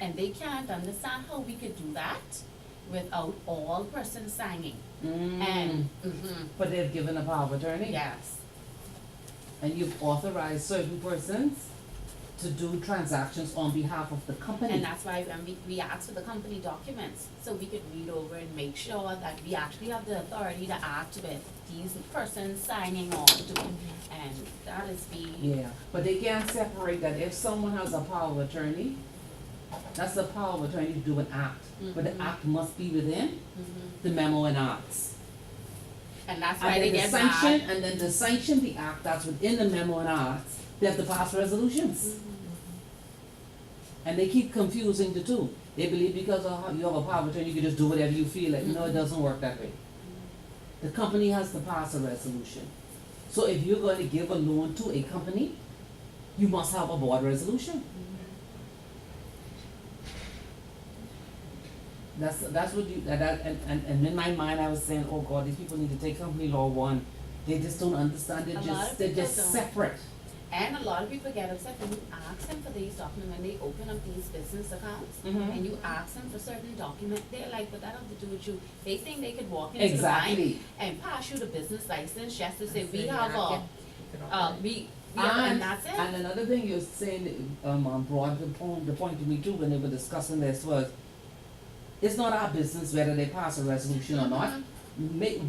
And they can't understand how we could do that without all persons signing. And, But they've given a power of attorney. yes, And you've authorized certain persons to do transactions on behalf of the company. and that's why when we asked for the company documents, so we could read over and make sure that we actually have the authority to act with these persons signing on to it. And that is Yeah, but they can't separate that. If someone has a power of attorney, that's the power of attorney to do an act. But the act must be within the memo and acts. And that's And why they then the get sanction, mad. and then to sanction the act that's within the memo and acts, they have to pass resolutions. And they keep confusing the two. They believe because of you have a power of attorney, you can just do whatever you feel like. No, it doesn't work that way. The company has to pass a resolution. So if you're going to give a loan to a company, you must have a board resolution. That's what you, and in my mind, I was saying, oh God, these people need to take company law one. They just don't understand, A lot of they're people just don't. separate. And a lot of people get upset when you ask them for these documents, when they open up these business accounts, Mhm. and you ask them for certain documents, they're like, but that have to do with you. They think they could walk into the Exactly. bank and pass you the business license just to say, we have a, we have, and that's it. And another thing you're saying, brought the point to me too, when they were discussing this was, it's not our business whether they pass a resolution or not.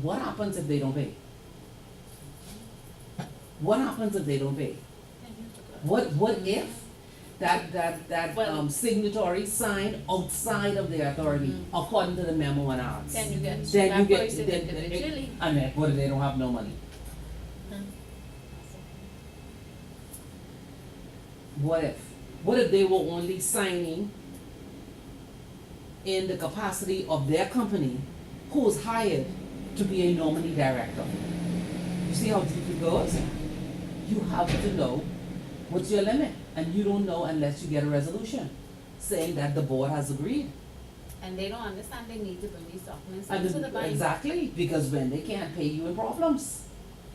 What happens if they don't pay? What happens if they don't pay? What if that Well- signatory signed outside of their authority, according to the memo and acts? Then you get Then you that get, person individually. and then what if they don't have no money? What if they were only signing in the capacity of their company, who's hired to be a nominee director? You see how deep it goes? You have to know what's your limit, and you don't know unless you get a resolution saying that the board has agreed. And they don't understand they need to bring these documents And into the bank. exactly, because when they can't pay you in problems.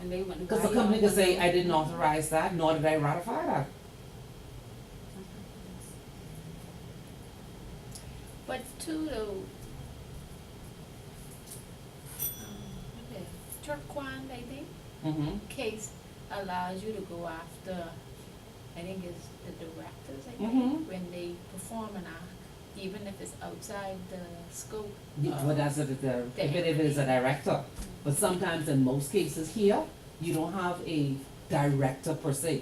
And they want. Because the company can say, I didn't authorize that, nor did I ratify that. But too though, Turquan, I think, Mm-hmm. case allows you to go after, I think it's the directors, I think, Mhm. when they perform an act, even if it's outside the scope. But that's if it is a director. But sometimes in most cases here, you don't have a director per se.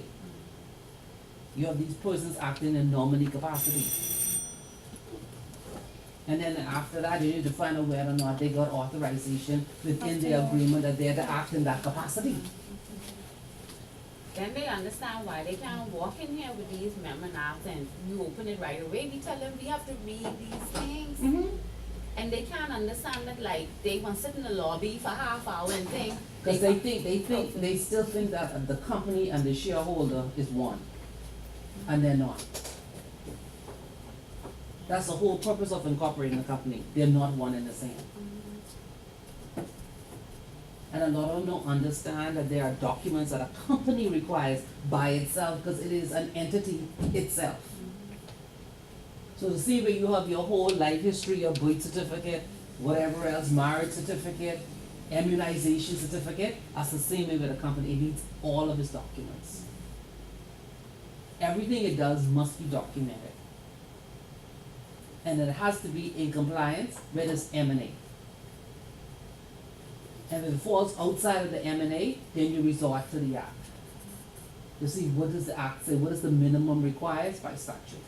You have these persons acting in nominee capacity. And then after that, you need to find out whether or not they got authorization within their agreement that they're to act in that capacity. Then they understand why they can't walk in here with these memoirs and you open it right away. We tell them we have to read these things. And they can't understand that, like, they want to sit in the lobby for half hour and think. Because they still think that the company and the shareholder is one. And they're not. That's the whole purpose of incorporating a company. They're not one and the same. And a lot of them don't understand that there are documents that a company requires by itself because it is an entity itself. So to see where you have your whole life history, your birth certificate, whatever else, marriage certificate, immunization certificate, that's the same way with a company. It needs all of its documents. Everything it does must be documented. And it has to be in compliance with its M&A. And if it falls outside of the M&A, then you resort to the act. You see, what does the act say? What is the minimum required by statute?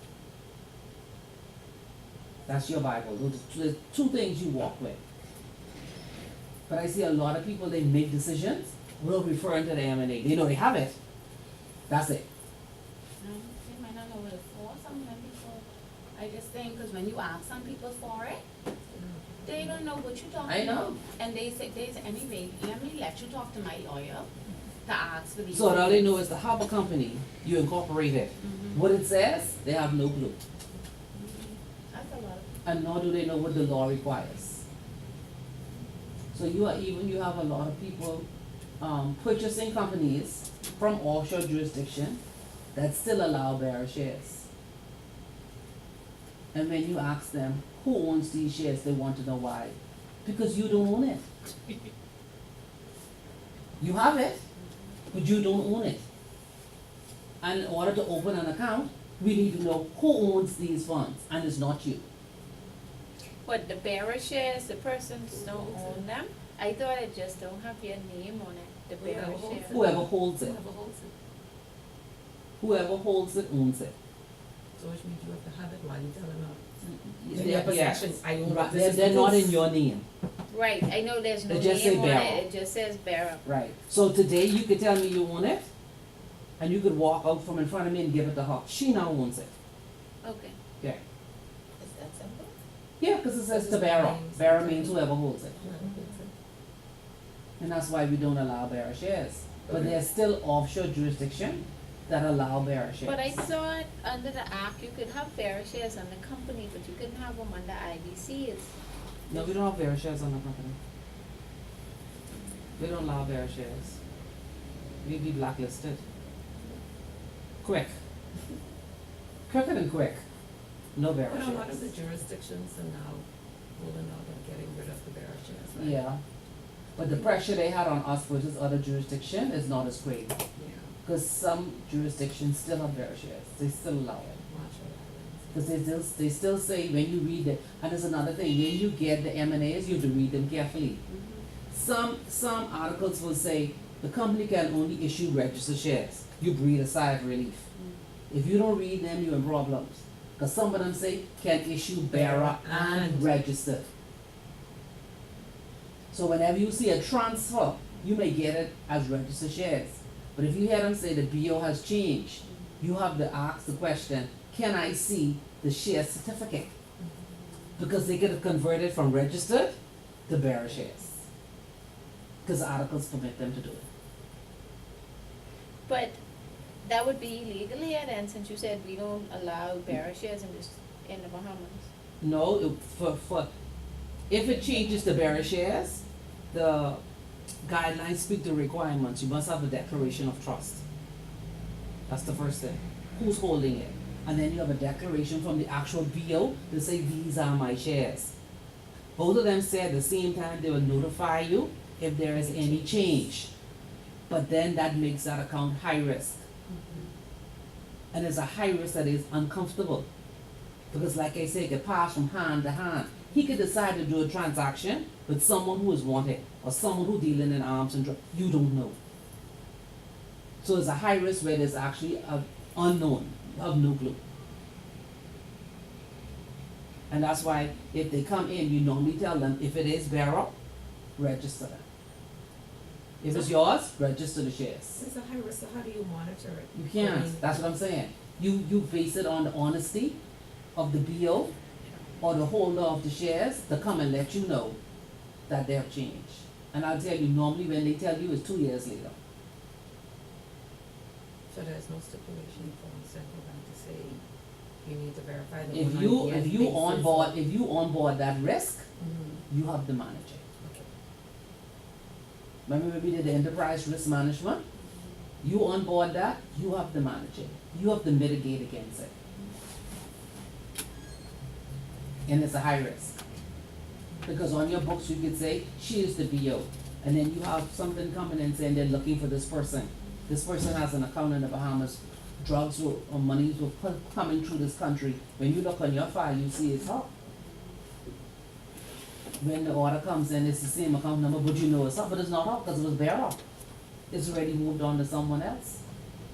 That's your Bible. Those are the two things you walk with. But I see a lot of people, they make decisions without referring to the M&A. They know they have it. That's it. No, they might not know what it's for. Some of them people, I just think, because when you ask some people for it, they don't know what you're talking I know. about. And they say, anyway, let me let you talk to my lawyer to ask for these. So all they things." know is to have a company, you incorporate it. Mhm. What it says, they have no clue. That's a lot of. And nor do they know what the law requires. So you have a lot of people purchasing companies from offshore jurisdiction that still allow bearer shares. And when you ask them who owns these shares, they want to know why. Because you don't own it. You have it, but you don't own it. And in order to open an account, we need to know who owns these funds, and it's not you. What, the bearer shares, the persons don't own them? I thought it just don't have your name on it, the bearer Whoever holds shares. Whoever holds it, Whoever holds it. whoever holds it owns it. So which means you have to have it while you tell them out. In They're- your possession, I own Right, this. they're not in your name, Right, I know there's no They just say name on bearer. it, it just says bearer. right? So today you could tell me you own it, and you could walk out from in front of me and give it to her. She now owns it. Okay. Okay. Is that simple? Yeah, because it says This to is bearer. names. Bearer means whoever holds it. Whoever holds it. And that's why we don't allow bearer shares. But there's still offshore jurisdiction that allow bearer shares. But I thought under the act, you could have bearer shares on the company, but you couldn't have them under IBCs. No, we don't have bearer shares on the company. We don't allow bearer shares. We'd be blacklisted. Quick. Quicker than quick. No bearer But a lot of shares. the jurisdictions are now holding out on getting rid of the bearer shares, right? Yeah. But the pressure they had on us versus other jurisdiction is not as great. Yeah, Because some jurisdictions still have bearer shares. They still allow it. Marshall Islands. Because they still say when you read it, and there's another thing, when you get the M&As, you have to read them carefully. Some articles will say the company can only issue registered shares. You breathe a sigh of relief. If you don't read them, you're in problems. Because some of them say can issue bearer and registered. So whenever you see a transfer, you may get it as registered shares. But if you hear them say the BO has changed, you have to ask the question, can I see the share certificate? Because they could have converted from registered to bearer shares. Because articles permit them to do it. But that would be illegal here then, since you said we don't allow bearer shares in the Bahamas. No, if it changes to bearer shares, the guidelines speak to requirements. You must have a declaration of trust. That's the first thing. Who's holding it? And then you have a declaration from the actual BO to say these are my shares. Both of them say at the same time they will notify you if there is any change. But then that makes that account high risk. And it's a high risk that is uncomfortable. Because like I say, it could pass from hand to hand. He could decide to do a transaction with someone who is wanted or someone who dealing in arms and drugs. You don't know. So it's a high risk where there's actually a unknown. You have no clue. And that's why if they come in, you normally tell them if it is bearer, register them. If it's yours, register the shares. It's a high risk, so how do you monitor it? You I mean, can't, that's what I'm saying. You base it on the honesty of the BO or the holder of the shares to come and let you know that they have changed. And I'll tell you, normally when they tell you, it's 2 years later. So there's no stipulation from central bank to say you need to verify the If one you, on if the you onboard, if you onboard that risk, Mhm. you have to manage it. Okay. Remember we did the enterprise risk management? You onboard that, you have to manage it. You have to mitigate against it. And it's a high risk. Because on your books, you could say, she is the BO. And then you have something coming in saying they're looking for this person. This person has an account in the Bahamas. Drugs or monies were coming through this country. When you look on your file, you see it's her. When the order comes in, it's the same account number, but you know it's her, but it's not her, because it was bearer. It's already moved on to someone else.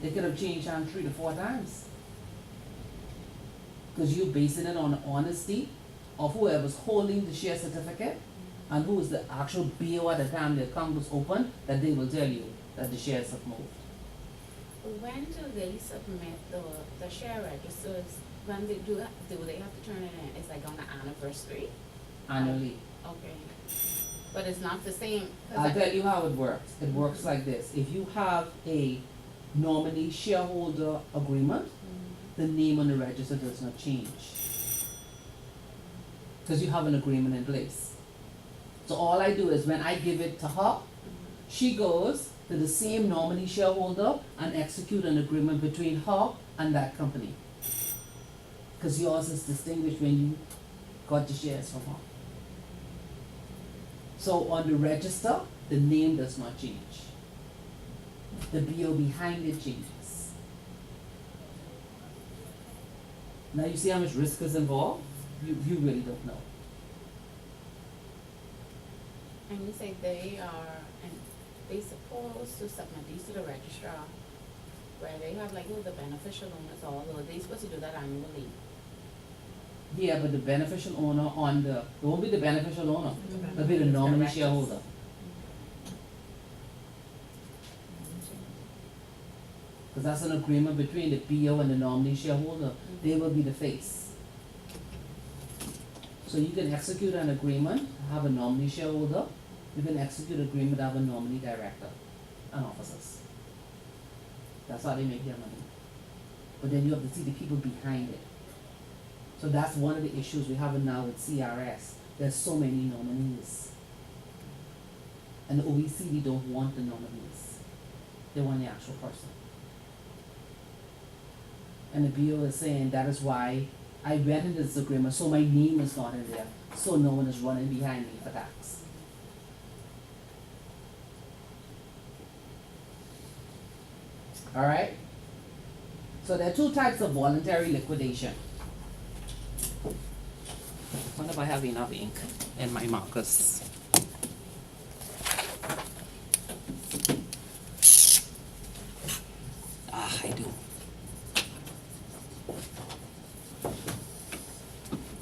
It could have changed hands 3 to 4 times. Because you're basing it on the honesty of whoever's holding the share certificate and who is the actual BO at the time the account was open, that they will tell you that the shares have moved. When do they submit the share registers? When they do they have to turn it in? It's like on the anniversary? Annually. Okay. But it's not the same. 'Cause I'll tell you how it works. It works like this. If you have a nominee shareholder agreement, the name on the register does not change. Because you have an agreement in place. So all I do is when I give it to her, she goes to the same nominee shareholder and execute an agreement between her and that company. Cause yours is distinguished when you got the shares from her. So on the register, the name does not change. The BO behind it changes. Now you see how much risk is involved? You really don't know. And you say they are, and they supposed to submit these to the registrar, where they have like, the beneficial owners, all, or they supposed to do that annually. Yeah, but the beneficial owner on the, it won't be the beneficial owner, it'll be the nominee Directors. shareholder. Cause that's an agreement between the BO and the nominee shareholder, they will be the face. So you can execute an agreement, have a nominee shareholder, you can execute an agreement, have a nominee director and officers. That's how they make their money. But then you have to see the people behind it. So that's one of the issues we have now with CRS. There's so many nominees. And the OECD don't want the nominees. They want the actual person. And the BO is saying that is why I went into this agreement, so my name is not in there, so no one is running behind me for tax. Alright? So there are two types of voluntary liquidation. I wonder if I have enough ink in my markers. Ah, I do.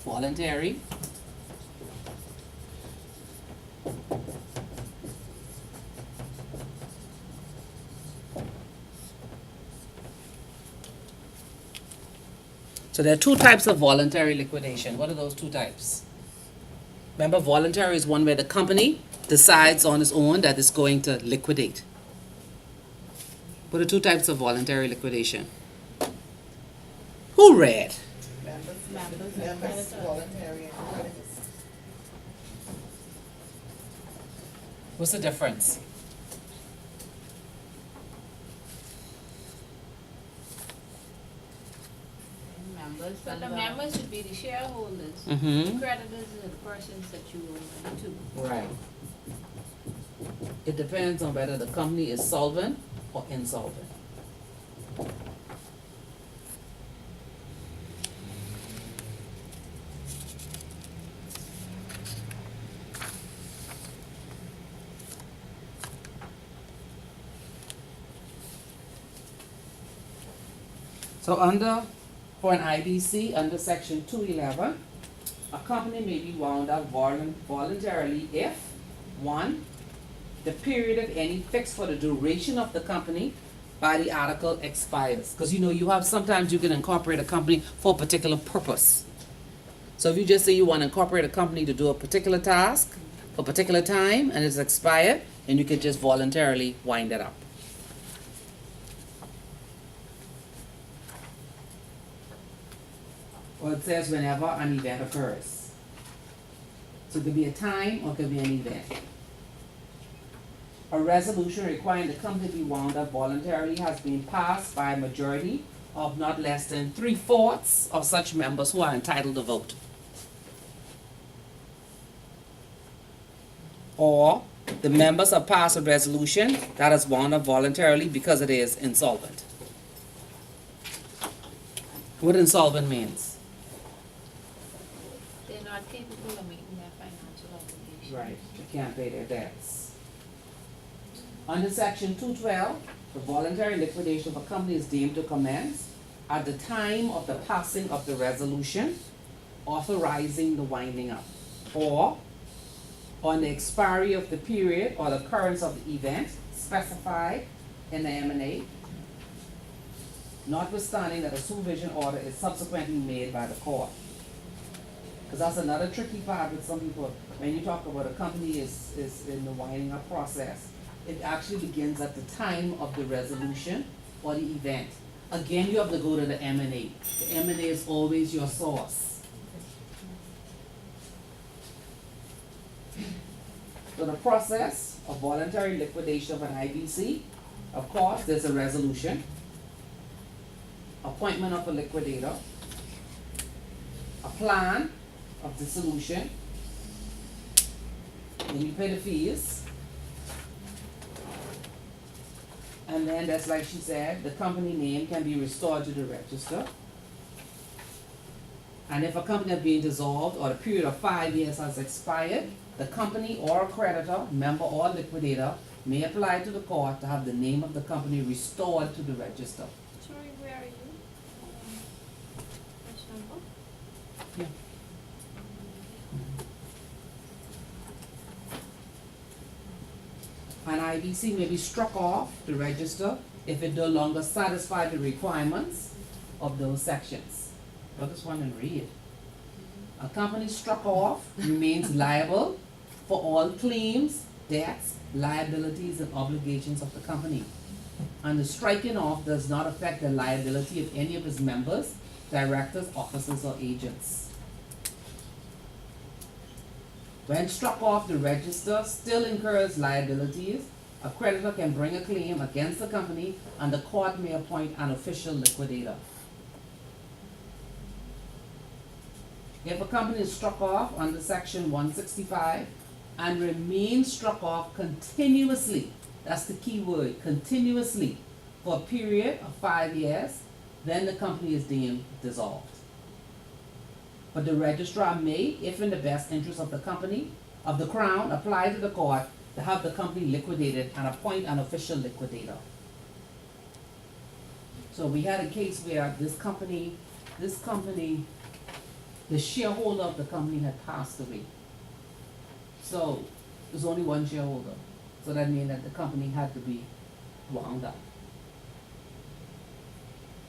Voluntary. So there are two types of voluntary liquidation. What are those two types? Remember, voluntary is one where the company decides on its own that it's going to liquidate. What are two types of voluntary liquidation? Who read? Members, voluntary and creditors. What's the difference? Members, But the members should be the shareholders. Mm-hmm. Creditors are the persons that you owe money to. Right. It depends on whether the company is solvent or insolvent. So for an IBC, under section 211, a company may be wound up voluntarily if, one, the period of any fixed for the duration of the company by the article expires. Because you have, sometimes you can incorporate a company for a particular purpose. So if you just say you want to incorporate a company to do a particular task for a particular time and it's expired, then you can just voluntarily wind it up. Or it says whenever an event occurs. So it could be a time or it could be an event. A resolution requiring the company to be wound up voluntarily has been passed by a majority of not less than 3/4 of such members who are entitled to vote. Or the members have passed a resolution that is wound up voluntarily because it is insolvent. What insolvent means? They're not capable of meeting their financial obligations. Right, they can't pay their debts. Under section 212, the voluntary liquidation of a company is deemed to commence at the time of the passing of the resolution authorizing the winding up, or on the expiry of the period or the occurrence of the event specified in the M&A, notwithstanding that a supervision order is subsequently made by the court. Because that's another tricky part with some people. When you talk about a company is in the winding up process, it actually begins at the time of the resolution or the event. Again, you have to go to the M&A. The M&A is always your source. So the process of voluntary liquidation of an IBC, of course, there's a resolution, appointment of a liquidator, plan of dissolution. Then you pay the fees. And then that's like she said, the company name can be restored to the register. And if a company is being dissolved or the period of 5 years has expired, the company or creditor, member or liquidator, may apply to the court to have the name of the company restored to the register. Sorry, where are you? Which number? Yeah. An IBC may be struck off the register if it no longer satisfies the requirements of those sections. Look this one and read. A company struck off remains liable for all claims, debts, liabilities, and obligations of the company. And the striking off does not affect the liability of any of its members, directors, officers, or agents. When struck off the register still incurs liabilities, a creditor can bring a claim against the company and the court may appoint an official liquidator. If a company is struck off under section 165 and remains struck off continuously, that's the key word, continuously, for a period of 5 years, then the company is deemed dissolved. But the registrar may, if in the best interest of the company, of the crown, apply to the court to have the company liquidated and appoint an official liquidator. So we had a case where this company, the shareholder of the company had passed away. So there's only one shareholder. So that means that the company had to be wound up.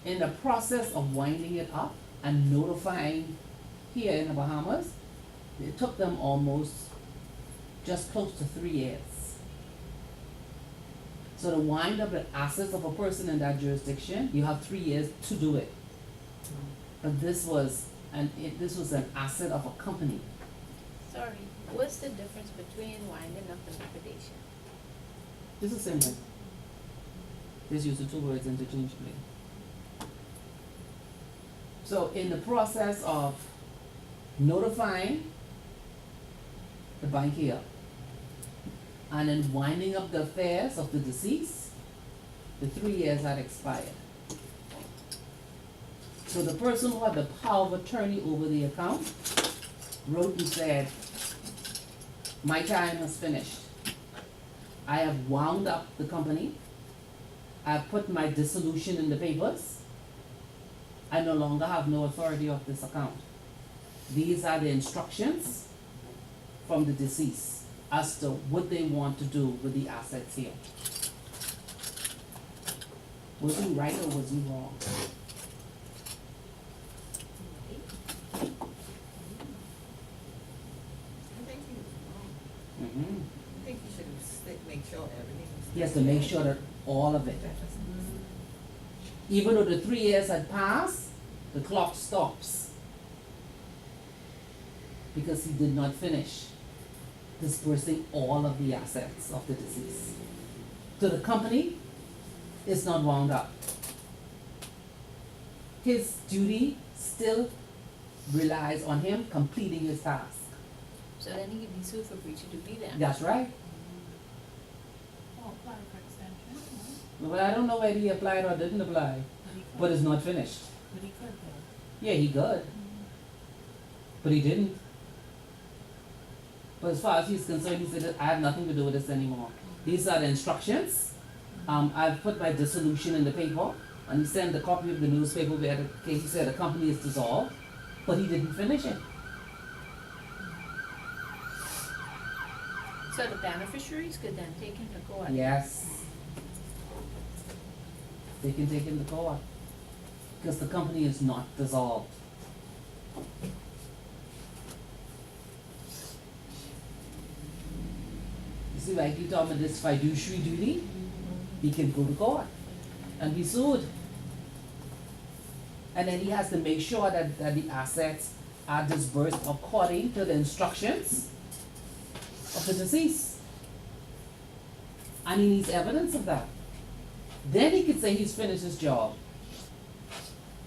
In the process of winding it up and notifying here in the Bahamas, it took them almost just close to 3 years. So to wind up the assets of a person in that jurisdiction, you have 3 years to do it. But this was an asset of a company. Sorry, what's the difference between winding up and liquidation? It's the same thing. Just use the two words interchangeably. So in the process of notifying the bank here and then winding up the affairs of the deceased, the 3 years had expired. So the person who had the power of attorney over the account wrote and said, my time has finished. I have wound up the company. I have put my dissolution in the papers. I no longer have no authority of this account. These are the instructions from the deceased as to what they want to do with the assets here. Was he right or was he wrong? I think he was wrong. Mm-hmm. I think he should have make sure everything was. He has to make sure that all of it. Even though the 3 years had passed, the clock stops. Because he did not finish dispersing all of the assets of the deceased. So the company is not wound up. His duty still relies on him completing his task. So then he can be sued for breach of duty then? That's right. Oh, apply for extension, no? But I don't know whether he applied or didn't apply, but it's not finished. But he could though. Yeah, he could, but he didn't. But as far as he's concerned, he said, I have nothing to do with this anymore. These are the instructions. I've put my dissolution in the paper, and he sent a copy of the newspaper where he said the company is dissolved, but he didn't finish it. So the beneficiaries could then take him to court? Yes. They can take him to court, because the company is not dissolved. You see, like you talking about this fiduciary duty, he can go to court and be sued. And then he has to make sure that the assets are disbursed according to the instructions of the deceased. And he needs evidence of that. Then he could say he's finished his job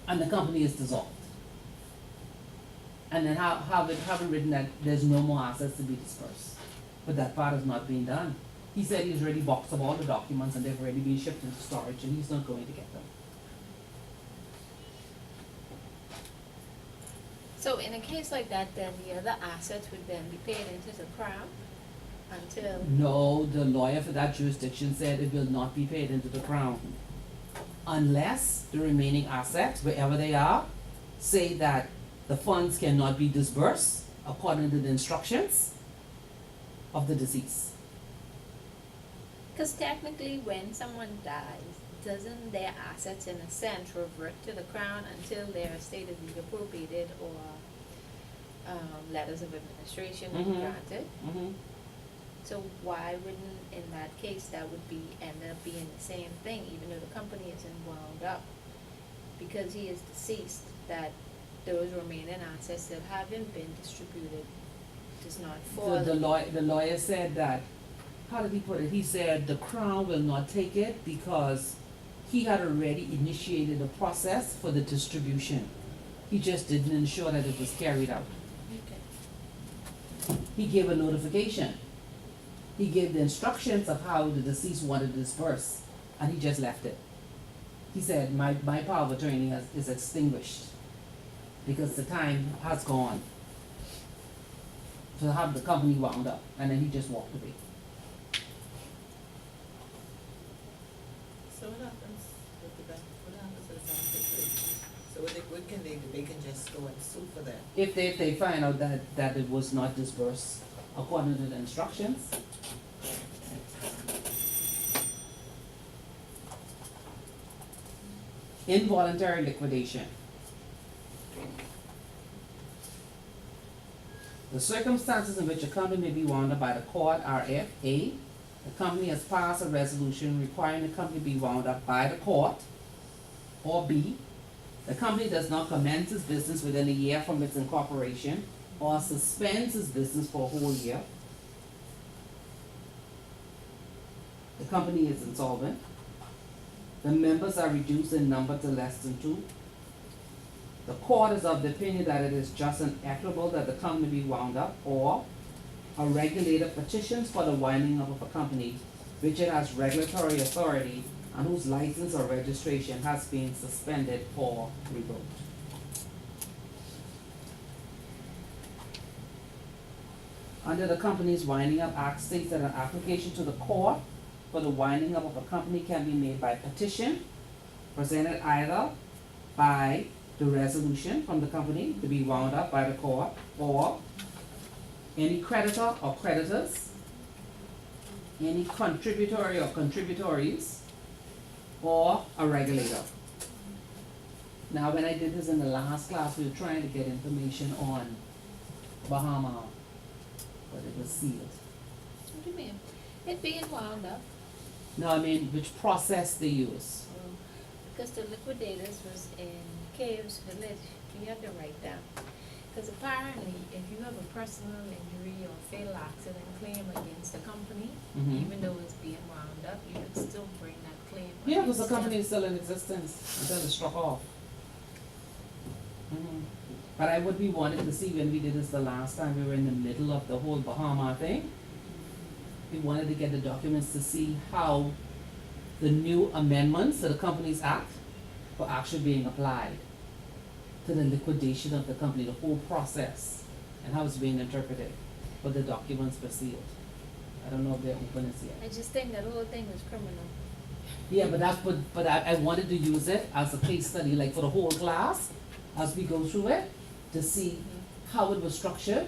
and the company is dissolved. And then have it written that there's no more assets to be dispersed. But that part is not being done. He said he's already boxed up all the documents and they've already been shipped into storage and he's not going to get them. So in a case like that, then the other assets would then be paid into the crown until, No, the lawyer for that jurisdiction said it will not be paid into the crown unless the remaining assets, wherever they are, say that the funds cannot be disbursed according to the instructions of the deceased. because technically when someone dies, doesn't their assets in a sense revert to the crown until their estate is either appropriated or letters of administration are Mhm. granted? Mm-hmm. So why wouldn't, in that case, that would be, end up being the same thing, even though the company isn't wound up? Because he is deceased, that those remaining assets that haven't been distributed does not fall. The lawyer said that, how did he put it? He said the crown will not take it because he had already initiated a process for the distribution. He just didn't ensure that it was carried out. Okay. He gave a notification. He gave the instructions of how the deceased wanted to disperse, and he just left it. He said, my power of attorney is extinguished because the time has gone to have the company wound up, and then he just walked away. So what happens with the bank, what happens to the beneficiary? So what can they can just go and sue for that? If they find out that it was not dispersed according to the instructions. Involuntary liquidation. The circumstances in which a company may be wound up by the court are if A, the company has passed a resolution requiring the company be wound up by the court, or B, the company does not commence its business within a year from its incorporation, or suspends its business for a whole year. The company is insolvent. The members are reduced in number to less than 2. The court is of the opinion that it is just and equitable that the company be wound up, or a regulator petitions for the winding up of a company which it has regulatory authority and whose license or registration has been suspended or revoked. Under the Company's Winding Up Act states that an application to the court for the winding up of a company can be made by petition, presented either by the resolution from the company to be wound up by the court, or any creditor or creditors, any contributory or contributories, or a regulator. Now, when I did this in the last class, we were trying to get information on Bahama, but it was sealed. What do you mean? It being wound up, No, I mean, which process they use. because the liquidators was in Caves Village, you have to write down. Because apparently, if you have a personal injury or fatal accident claim against the company, Mhm. even though it's being wound up, you can still bring that claim. Yeah, because the against company them. is still in existence until it's struck off. But I would be wanting to see when we did this the last time, we were in the middle of the whole Bahama thing. We wanted to get the documents to see how the new amendments to the Companies Act were actually being applied to the liquidation of the company, the whole process, and how it's being interpreted. But the documents were sealed. I don't know if they're open as yet. I just think that whole thing was criminal. Yeah, but that's but I wanted to use it as a case study, like for the whole class, as we go through it, to see how it was structured,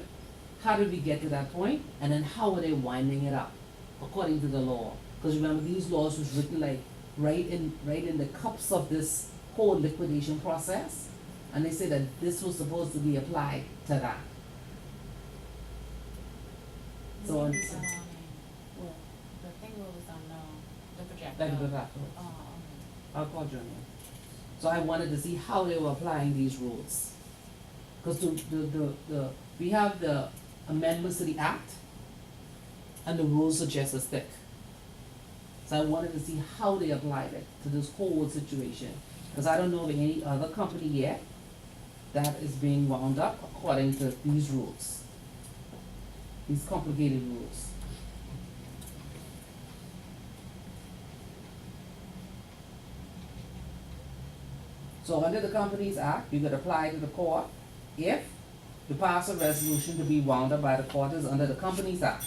how did we get to that point, and then how were they winding it up according to the law. Because remember, these laws was written like right in the cups of this whole liquidation process, and they say that this was supposed to be applied to that. So Well, on, the thing was on the projector. that was afterwards. Oh, I'll call Junior. So I wanted to see how they were applying these rules. Because we have the amendments to the act, and the rules are just as thick. So I wanted to see how they applied it to this whole situation. Because I don't know of any other company yet that is being wound up according to these rules. These complicated rules. So under the Companies Act, you could apply to the court if you pass a resolution to be wound up by the court is under the Companies Act.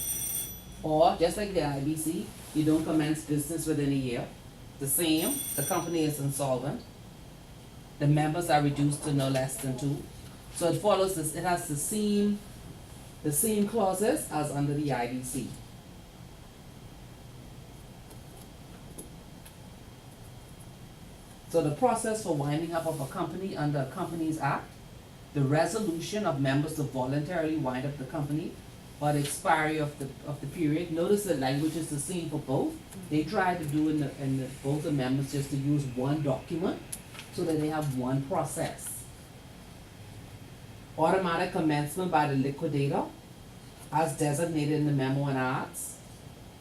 Or, just like the IBC, you don't commence business within a year. The same, the company is insolvent. The members are reduced to no less than 2. So it follows this, it has the same clauses as under the IBC. So the process for winding up of a company under Companies Act, the resolution of members to voluntarily wind up the company or the expiry of the period. Notice the language is the same for both. They try to do in the both amendments just to use one document so that they have one process. Automatic commencement by the liquidator as designated in the memo and arts.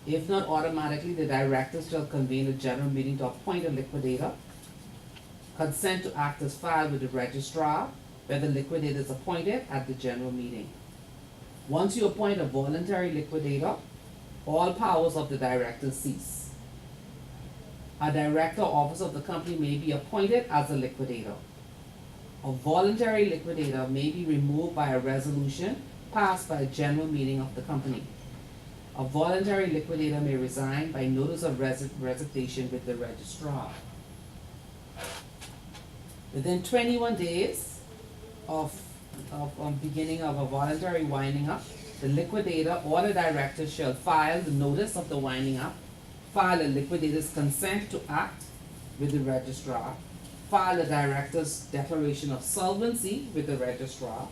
If not automatically, the directors shall convene a general meeting to appoint a liquidator. Consent to act is filed with the registrar, where the liquidator is appointed at the general meeting. Once you appoint a voluntary liquidator, all powers of the director cease. A director or officer of the company may be appointed as a liquidator. A voluntary liquidator may be removed by a resolution passed by a general meeting of the company. A voluntary liquidator may resign by notice of resignation with the registrar. Within 21 days of beginning of a voluntary winding up, the liquidator or the director shall file the notice of the winding up, file a liquidator's consent to act with the registrar, file the director's declaration of solvency with the registrar.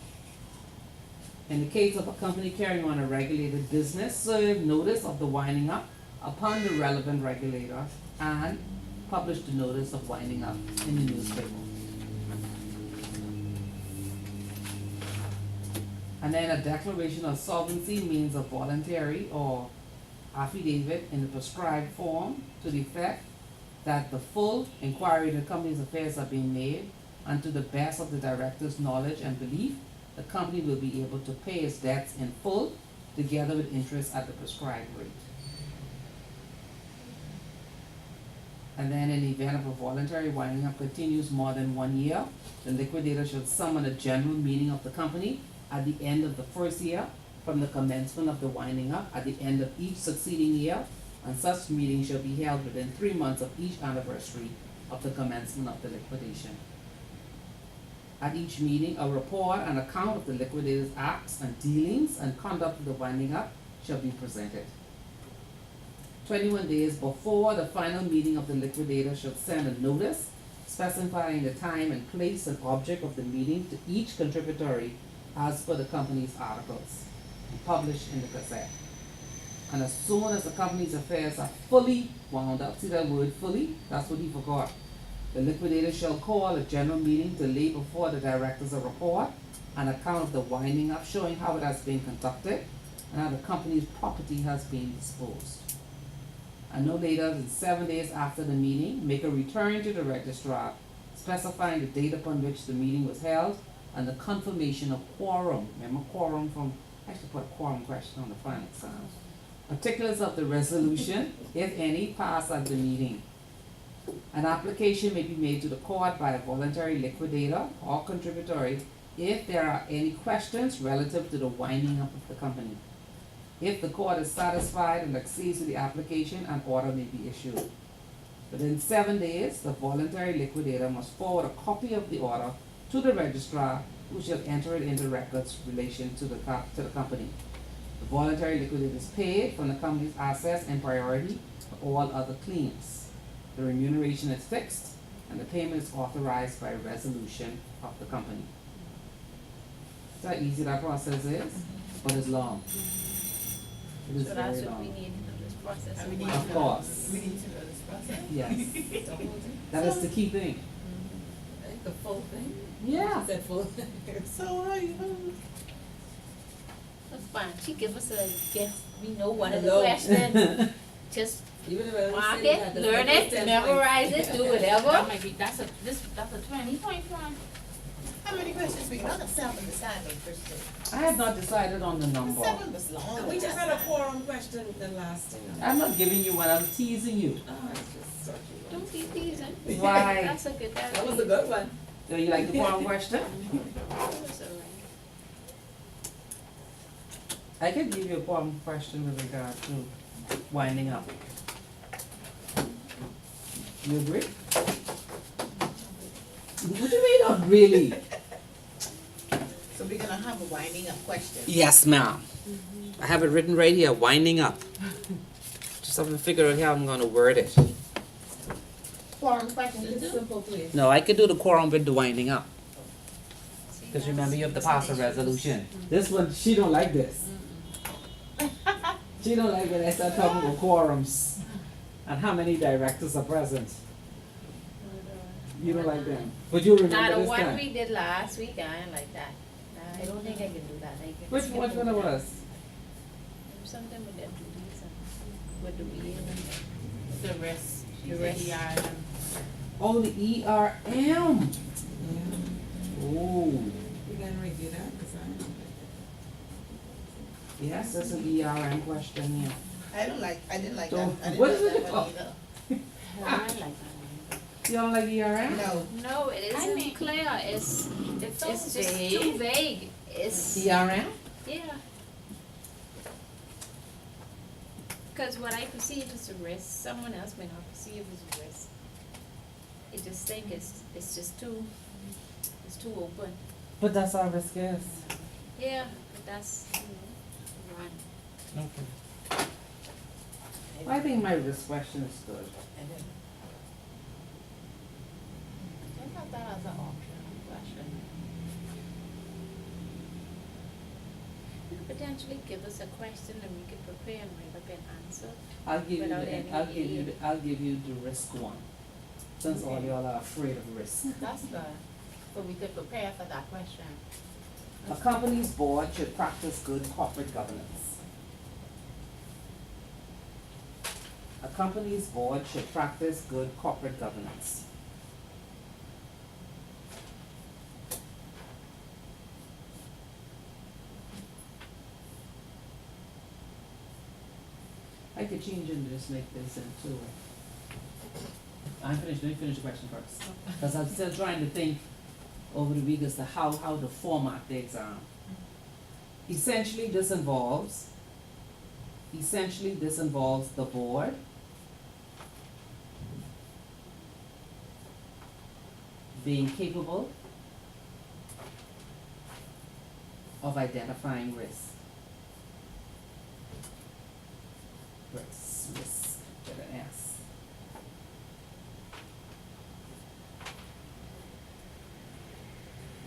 In the case of a company carrying on a regulated business, serve notice of the winding up upon the relevant regulator and publish the notice of winding up in the newspaper. And then a declaration of solvency means a voluntary or affidavit in the prescribed form to the effect that the full inquiry into the company's affairs are being made, and to the best of the director's knowledge and belief, the company will be able to pay its debts in full, together with interest at the prescribed rate. And then in the event of a voluntary winding up continues more than 1 year, the liquidator should summon a general meeting of the company at the end of the first year from the commencement of the winding up at the end of each succeeding year, and such meeting shall be held within 3 months of each anniversary of the commencement of the liquidation. At each meeting, a report and account of the liquidator's acts and dealings and conduct of the winding up shall be presented. 21 days before the final meeting of the liquidator shall send a notice specifying the time and place and object of the meeting to each contributory as per the company's articles, and published in the Gazette. And as soon as the company's affairs are fully wound up, see that word fully? That's what he forgot. The liquidator shall call a general meeting to lay before the directors a report, an account of the winding up showing how it has been conducted and how the company's property has been disposed. And no later than 7 days after the meeting, make a return to the registrar specifying the date upon which the meeting was held and the confirmation of quorum. Remember quorum from, I should put a quorum question on the final exam. Particulars of the resolution, if any, passed at the meeting. An application may be made to the court by a voluntary liquidator or contributory if there are any questions relative to the winding up of the company. If the court is satisfied and accedes to the application, an order may be issued. Within 7 days, the voluntary liquidator must forward a copy of the order to the registrar, who shall enter it into records in relation to the company. The voluntary liquidator is paid from the company's assets and priority for all other claims. The remuneration is fixed, and the payment is authorized by resolution of the company. That's how easy that process is, but it's long. It is So very that's what long. we need to know this process. And we of need why. Of to course. We need to know this process. Yes, that is the key thing. The full thing? Yeah. Is that full? So, That's fine. She give us a gift. We know one of the Hello. questions. Just Even if I mark only said it, the learn second it, step, memorize it, do That whatever. might be, that's a 20-point one. how many questions we got? 7 decided, Kristen. I have not decided on the number. 7 was long. We just had a quorum question the last thing. I'm not giving you one, I'm teasing you. Oh, it's just such a. Don't be teasing. Why? That's a good, That was a good one. Do you like the quorum question? That's all right. I can give you a quorum question with regard to winding up. You agree? What do you mean, not really? So we're gonna have a winding up question. Yes, ma'am. I have it written right here, winding up. Just haven't figured out how I'm gonna word it. Quorum question too? Simple, please. No, I could do the quorum with the winding up. See, Because that's- remember, you have to that's pass a an issue. resolution. This one, she don't like this. She don't like when I start talking about quorums and how many directors are present. You don't like them. But you Now, remember the this one time. we did last week, I ain't like that. Nah, I don't think I can do that. I can Which skip one over it that. was? Something with the duties and with the wheel and The rest. The rest. Oh, the ERM. Yeah, Oh, we can review that, cause yes, that's an ERM question here. I didn't like that. Don't- I didn't what like is it that one called? either. I like that one. You don't like ERM? No, no, it I isn't mean- clear. It's It's so it's just too vague. vague. It's ERM? yeah. Because what I perceive as a risk, someone else may not perceive as a risk. I just think it's just too open. But that's how risk is. Yeah, but that's run. Okay. I think my risk question is good. I didn't. I thought that as an optional question. You could potentially give us a question and we could prepare and write up an answer. I'll give you Without any- I'll give you the risk one. Since all y'all are afraid of risk. That's good. So we could prepare for that question. A company's board should practice good corporate governance. A company's board should practice good corporate governance. I could change it and just make this into. I'm finished, let me finish the question first. Because I'm still trying to think over the week as to how to format the exam. Essentially, this involves the board being capable of identifying risk. Risk, with an S.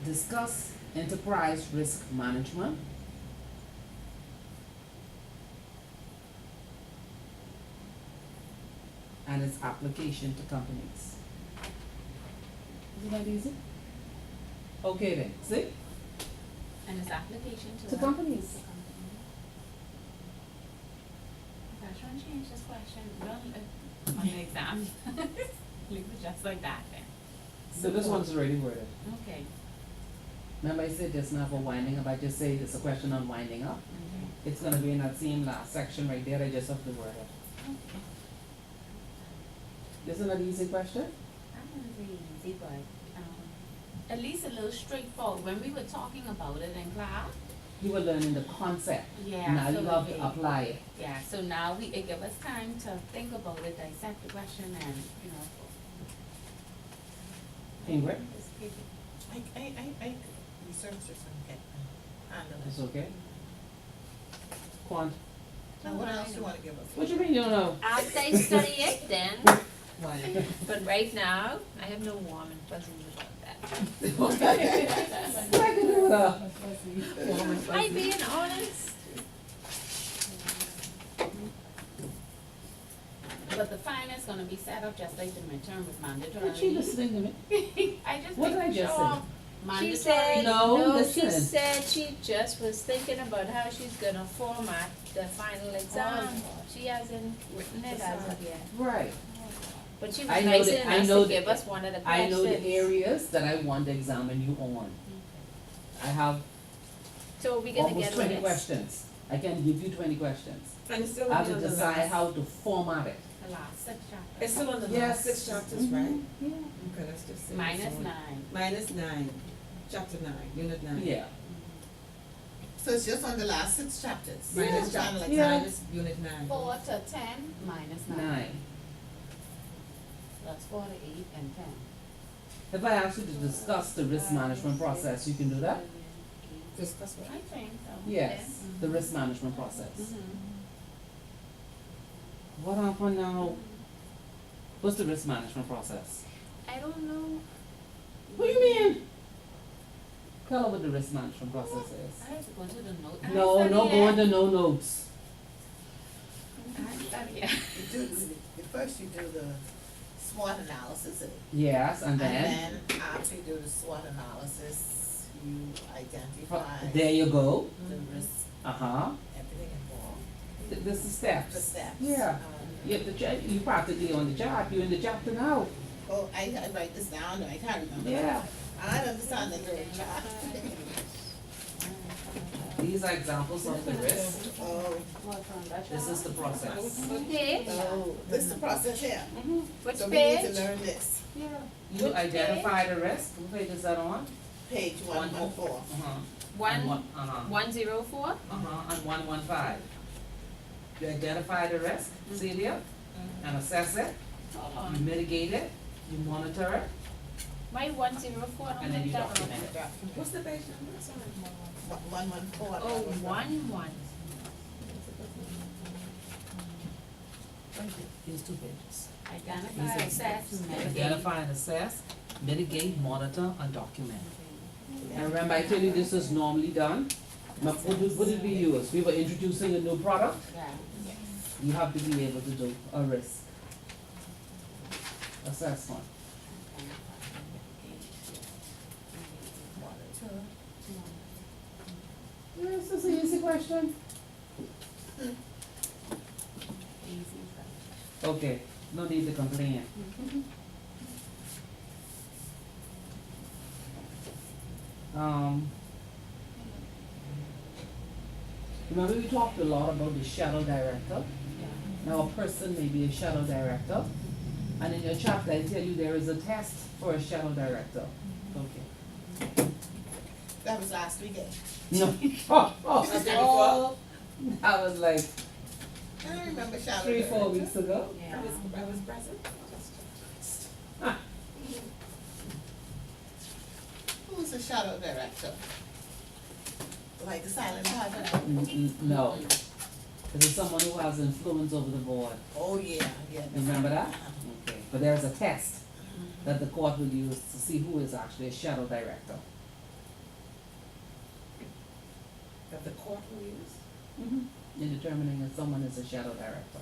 Discuss enterprise risk management. And its application to companies. Isn't that easy? Okay then, see? And its application to To what? companies. To company. Okay, I trying to change this question, well, on the exam. Leave it just like that then. So this one's already worded. Okay. Remember I said just now for winding up, I just say it's a question on winding up. Okay. It's gonna be in that same last section right there, I just have to word it. Okay. Isn't that an easy question? That one's really easy, but, at least a little straightforward. When we were talking about it in class, You were learning the concept. yeah. Now so you have we- to apply it. Yeah, so now it give us time to think about it, dissect the question and, you know. Ingrid? Just keep it. I research this and get, handle It's it. okay? Quant, Now, what else you wanna give us? what you mean you don't know? After I study it then, Why? but right now, I have no warm and fuzzies about that. What I can do with her? I being honest. But the fine is gonna be set up just like the midterm was mandatory. What you listening to me? I just What did I make just sure say? mandatory. She said, No, no, she listen. said she just was thinking about how she's gonna format the final exam. She hasn't written it as of yet. Right. But she I was know nice I enough know to give us one of the I questions. know the areas that I want to examine you on. I have So are we gonna almost get a 20 list? questions. I can give you 20 questions. And it's still I on have to the decide last, how to format it. The last six chapters. it's still on the Yes. last 6 chapters, Mhm. right? Yeah. Okay, let's just say. Minus it's on- 9. Minus 9, chapter 9, unit 9. Yeah. So it's just on the last 6 chapters? Minus It's chapter, kinda like Yeah. minus unit 9. 4 to 10 minus 9. 9. That's 4 to 8 and 10. If I ask you to discuss the risk management process, you can do that? Discuss what? I think so. Yes, the risk management process. Mm-hmm. What happened now? What's the risk management process? I don't know. What do you mean? Tell her what the risk management process I have to go to the note. is. No, no going to no notes. Yeah. You do, first you do the SWOT analysis, Yes, and and then? then after you do the SWOT analysis, you identify There you go. the risk, Uh-huh. everything involved, This is the steps. steps. Yeah. You practically on the job, you're in the chapter now. Oh, I write this down, I can't remember. Yeah. I understand that you're in charge. These are examples of the risk. Oh, This is the process. Page? oh, this is the process here. Which So we need to page? learn this. You Which identify the risk. What page is that on? Page 114. Uh-huh. One, Uh-huh. 104? Uh-huh, and 115. You identify the risk, Celia, and assess it, you mitigate it, you monitor it, My 104, I don't and then think you that one. document it. What's the page number? Sorry. 114. Oh, 1. Here's 2 pages. Identify, assess, mitigate. Identify and assess, mitigate, monitor, and document. And remember, I told you this is normally done. Now, what did we use? We were introducing a new product. Yeah. You have to be able to do a risk assessment. Yes, that's an easy question. Easy. Okay, no need to complain. Remember we talked a lot about the shadow director? Now a person may be a shadow director, and in your chapter I tell you there is a test for a shadow director. Okay. That was last weekend. No. Oh, That was like I don't remember Shadow 3-4 Director. weeks ago. Yeah. I was present. Who's the shadow director? Like the silent partner? No. This is someone who has influence over the board. Oh, yeah, yeah. You remember that? Okay. But there's a test that the court will use to see who is actually a shadow director. That the court will use? In determining if someone is a shadow director.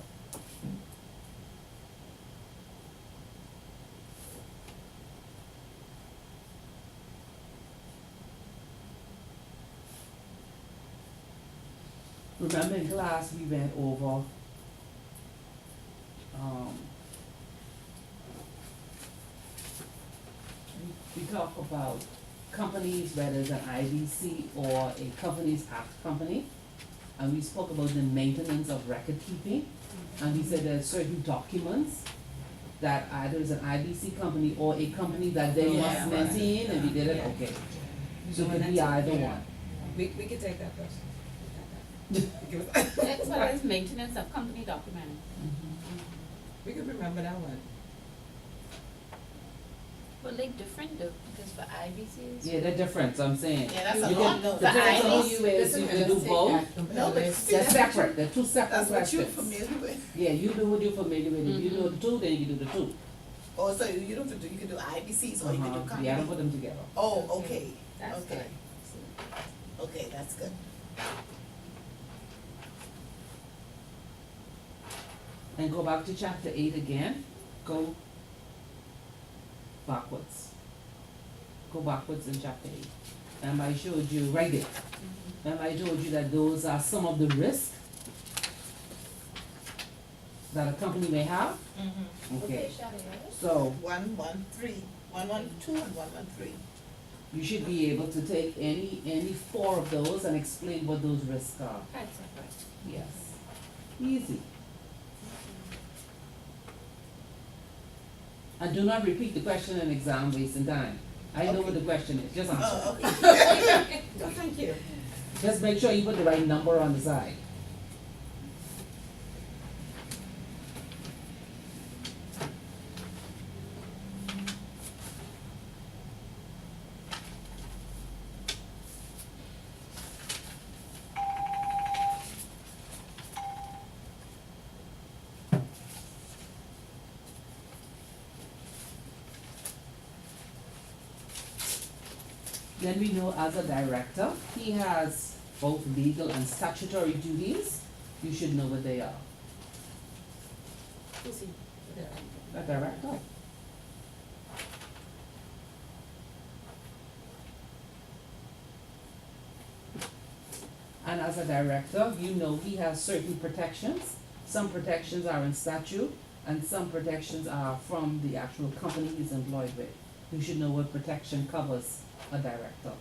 Remember in class we went over we talk about companies, whether it's an IBC or a Companies Act company. And we spoke about the maintenance of record keeping. And we said there are certain documents that either is an IBC company or a company that they must Yeah. maintain, and we did it, okay. So it could be either one. We could take that question. That's what is maintenance of company document. We could remember that one. But they different though, because for IBCs. Yeah, they're different, so I'm saying. Yeah, that's a You lot, can- no. The difference IBC among you is you can do both. No, but see, They're that's separate, they're two separate That's what you're questions. familiar with. Yeah, you do what you're familiar with. If you know the two, then you do the two. Oh, so you don't have to do, you can do IBCs or you can do Uh-huh. company? Yeah, I don't put them together. Oh, okay, That's okay. good. Okay, that's good. And go back to chapter 8 again, go backwards. Go backwards in chapter 8. And I showed you right there. And I told you that those are some of the risks that a company may have. Okay, so 113, 112 and 113. You should be able to take any four of those and explain what those risks are. That's right. Yes. Easy. And do not repeat the question in exam wasting time. I know what the question is, just answer. Oh, okay. Thank you. Just make sure you put the right number on the side. Then we know as a director, he has both legal and statutory duties. You should know what they are. Who's he? A director. And as a director, you know he has certain protections. Some protections are in statute, and some protections are from the actual company he's employed with. You should know what protection covers a director.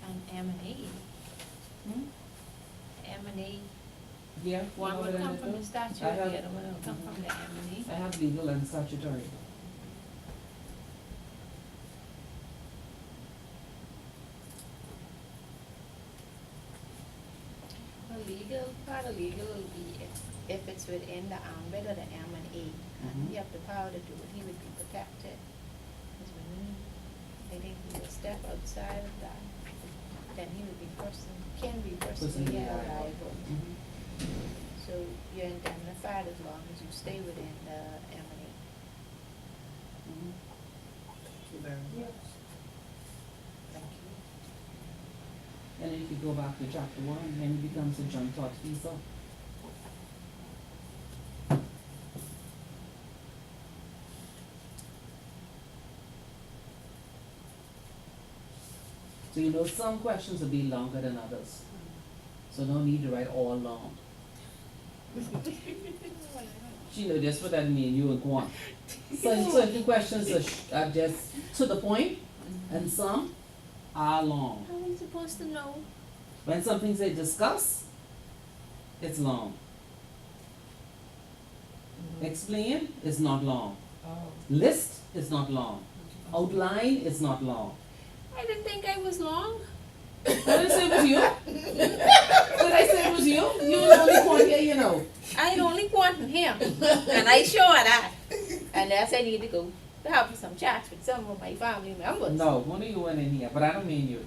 And M&E, Hmm? M&E, Yeah. one you know would what I come from do? the statute, I the have- other one would come from the M&E. I have legal and statutory. Well, legal, part of legal will be if it's within the ambit of the M&E, and Mhm. you have the power to do it, he would be protected. Because when they think he will step outside of that, then he would be can be personally Personally held liable. liable. Mhm. So you're indemnified as long as you stay within the M&E. Mhm. Thank you very much. Thank you. And then if you go back to chapter one, then it becomes a John Todd visa. So you know some questions will be longer than others. So no need to write all long. She know just what that mean, you and Kwan. So certain questions are just to the point, and some are long. How are you supposed to know? When something say discuss, it's long. Explain is not long. Oh. List is not long. Outline is not long. I didn't think I was long. What did I say it was you? What did I say it was you? You the only one here, you know. I had only wanted him, and I sure that. Unless I need to go to have some chats with some of my family members. No, one of you went in here, but I don't mean you.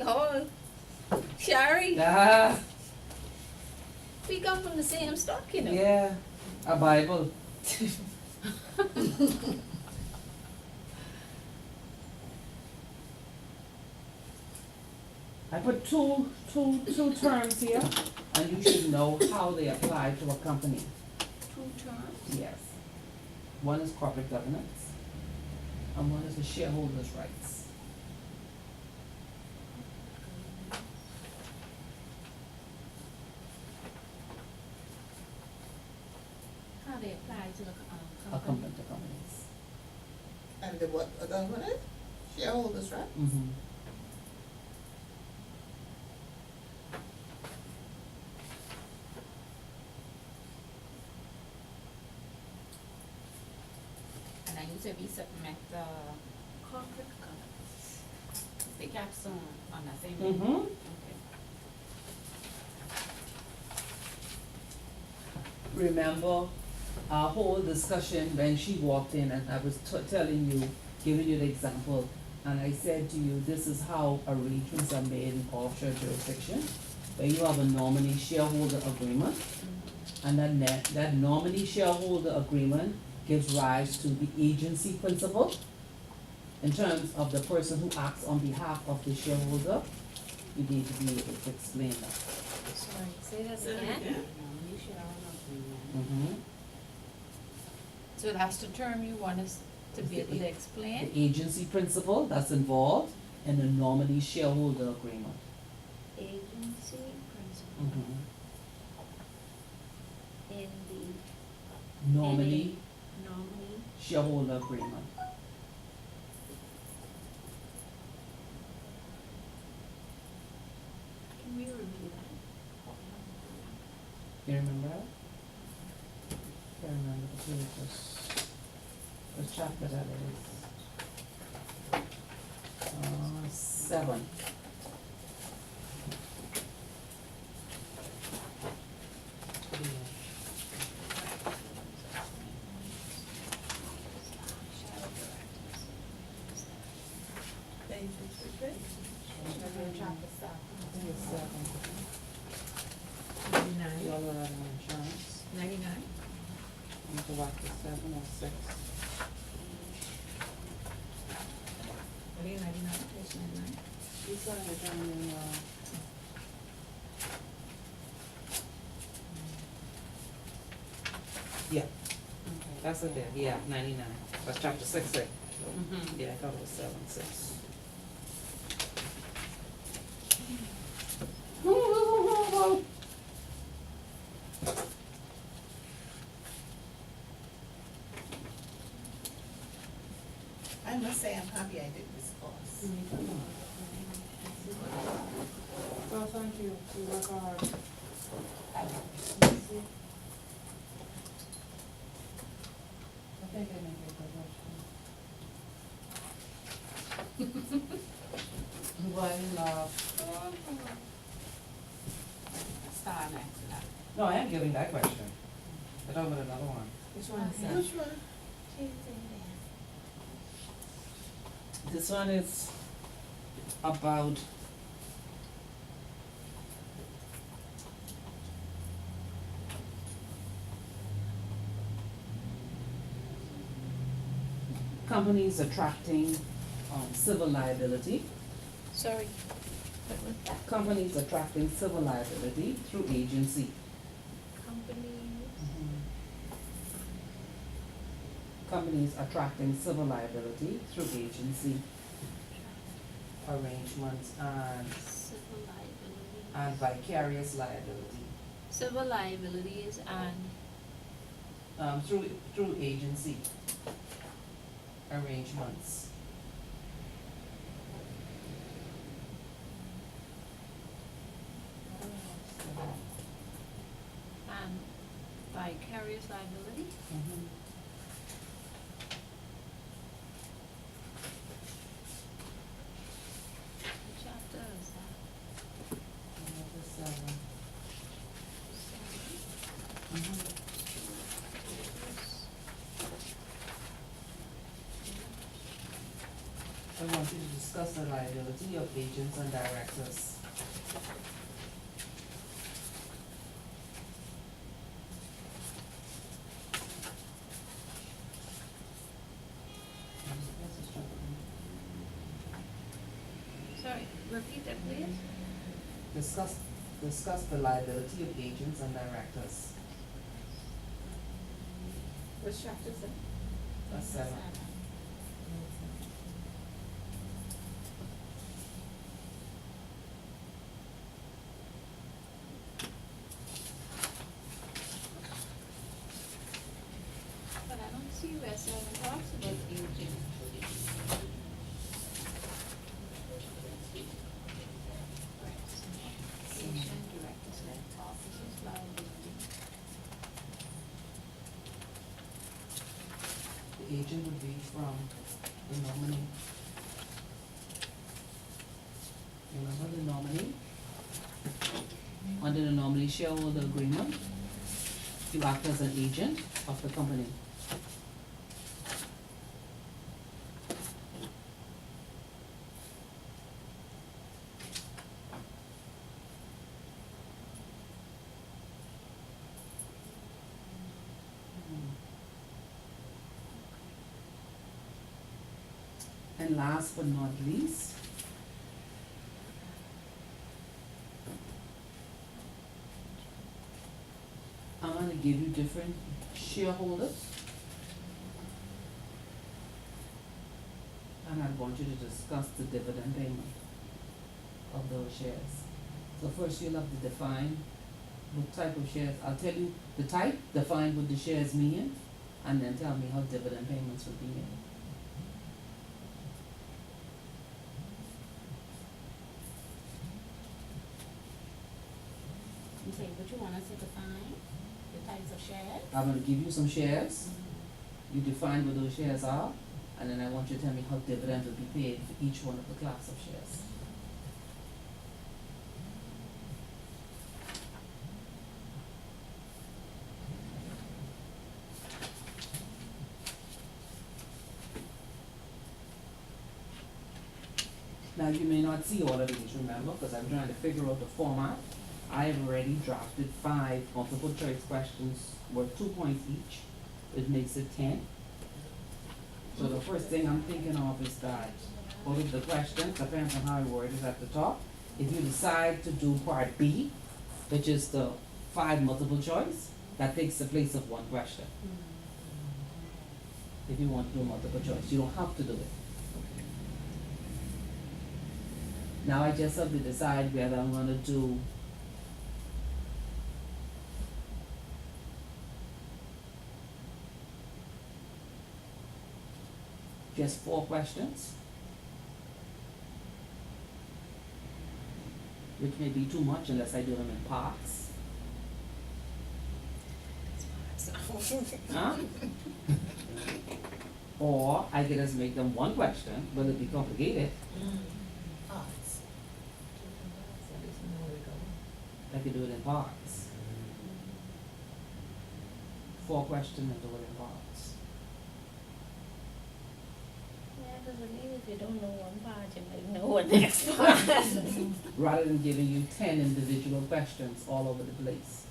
Oh, Shari, Ah, we come from the same stock, you know. yeah, a Bible. I put two terms here, and you should know how they apply to a company. 2 terms. Yes. One is corporate governance, and one is the shareholders' rights. How they apply to the A company to companies. And the what, other one is? Shareholders, right? Mm-hmm. And I usually we submit the corporate governance. the capstone on the same. Mm-hmm. Okay. Remember our whole discussion when she walked in and I was telling you, giving you the example, and I said to you, this is how arrangements are made in offshore jurisdiction, where you have a nominee shareholder agreement, and that nominee shareholder agreement gives rise to the agency principle in terms of the person who acts on behalf of the shareholder. You need to be able to explain that. Sorry, say that Say it again. again. You should all know. Mm-hmm. So that's the term you want us to be able to The explain? agency principle that's involved in the nominee shareholder agreement. agency principal Mhm. in the Nominee nominee. shareholder agreement. Can we review that? You remember that? I remember the pages. The chapter that it is. 7. Shadow directors. Page is good. Chapter 7. I think it's 7. 99, Y'all are on insurance. 99, You go back to 7 or 6. I think 99, page 99. You saw it down in, yeah. Okay, that's it there, yeah, 99. That's chapter 6, Mm-hmm. Yeah, I thought it was 7, 6. I must say, I'm happy I did this course. Well, thank you, you work hard. I think I make a good motion. Why you laugh? Star next to that. No, I am giving that question. I thought about another one. Which one is that? Which one? This one is about companies attracting civil liability. Sorry, what was that? Companies attracting civil liability through agency. Companies, Companies attracting civil liability through agency arrangements civil liabilities. and vicarious liability. Civil liabilities and Through agency arrangements. vicarious liability. Mhm. What chapter is that? Number 7. Mhm. I want you to discuss the liability of agents and directors. Sorry, repeat that please. Discuss the liability of agents and directors. Which chapter is that? That's 7. But I don't see where 7 talks about agent. Agent, directors, officers, liability. The agent would be from the nominee. Remember the nominee? Under the nominee shareholder agreement, you act as an agent of the company. And last but not least, I'm gonna give you different shareholders. And I want you to discuss the dividend payment of those shares. So first you'll have to define what type of shares. I'll tell you the type, define what the shares mean, and then tell me how dividend payments would be made. Okay, what you want us to define, the types of shares? I'm gonna give you some shares, you define what those shares are, and then I want you to tell me how dividends will be paid for each one of the class of shares. Now, you may not see all of these, remember, because I'm trying to figure out the format. I have already drafted 5 multiple choice questions worth 2 points each, which makes it 10. So the first thing I'm thinking of is that all of the questions, depends on how I word it at the top. If you decide to do part B, which is the 5 multiple choice, that takes the place of 1 question. If you want to do multiple choice, you don't have to do it. Now I just have to decide whether I'm gonna do just 4 questions, which may be too much unless I do them in parts. Huh? Or I could just make them 1 question, but it'd be complicated. Arts. I could do it in parts. 4 questions and do it in parts. Yeah, because at least if you don't know one part, you might know what the next part. Rather than giving you 10 individual questions all over the place.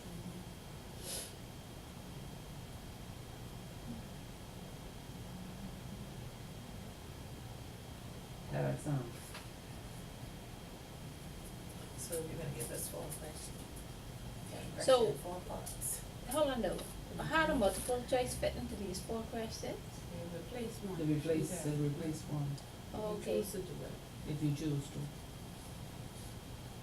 How that sound? So you're gonna give us 4 questions. Okay, So- question, 4 parts. Hold on though, how do multiple choice fit into these 4 questions? You replace one. To replace one, Okay, You choose to do it. if you choose to.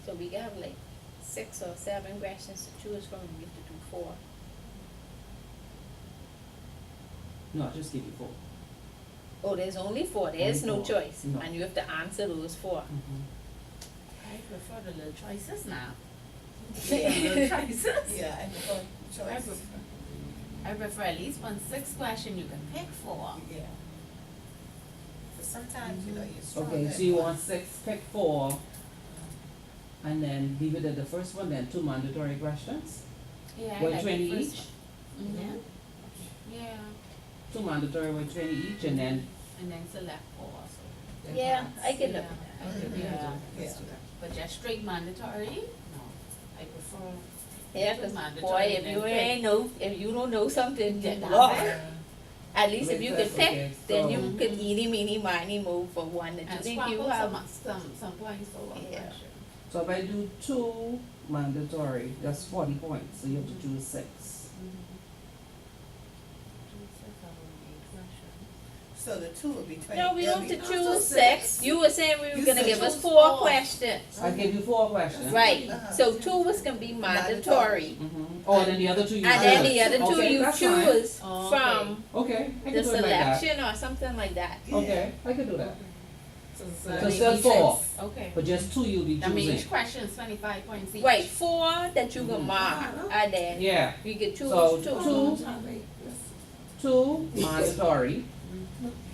so we have like 6 or 7 questions to choose from, and we have to do 4. No, I'll just give you 4. Oh, there's only 4, there's Only no 4. choice, No. and you have to answer those 4. I prefer the little choices now. Yeah. Little choices. Yeah, and the I choice. prefer, I prefer at least 1 6 question you can pick for. Yeah. But sometimes, you know, you're stronger. Okay, so you want 6, pick 4, and then leave it at the first one, then 2 mandatory questions? Yeah, I With like 20 the first each? one. Mhm. Yeah, 2 mandatory with 20 each, and then, and then select 4, so. Yeah, I can Yeah, look at I could, yeah. Yeah. But just straight mandatory, no, I prefer. Yeah, two 'cause mandatory boy, if and you then ain't know, if you don't know something, pick. then, That's it. at least if you Okay, can pick, okay, then so- you could eeny, meeny, miny, mo for one that you And think swap you out have. some points for one Yeah. question. so if I do 2 mandatory, that's 40 points, so you have to choose 6. So the 2 will be 20. No, we It'll have be- to choose 6. You were saying we were You gonna said give us choose 4 4. questions. I gave you 4 questions. Right, Uh-huh. so 2 was gonna be mandatory. Oh, and then the other 2 you And then choose. the other 2 Okay, you that's fine. choose Oh, from Okay, I can the do it like that. selection or something like that. Okay, I can do that. So So that still means 4, Okay. but just 2 you'll be I mean, each choosing. question is 25 points each. Right, 4 that you can Mhm. mark, and then Yeah, you can choose So, 2. 2 mandatory,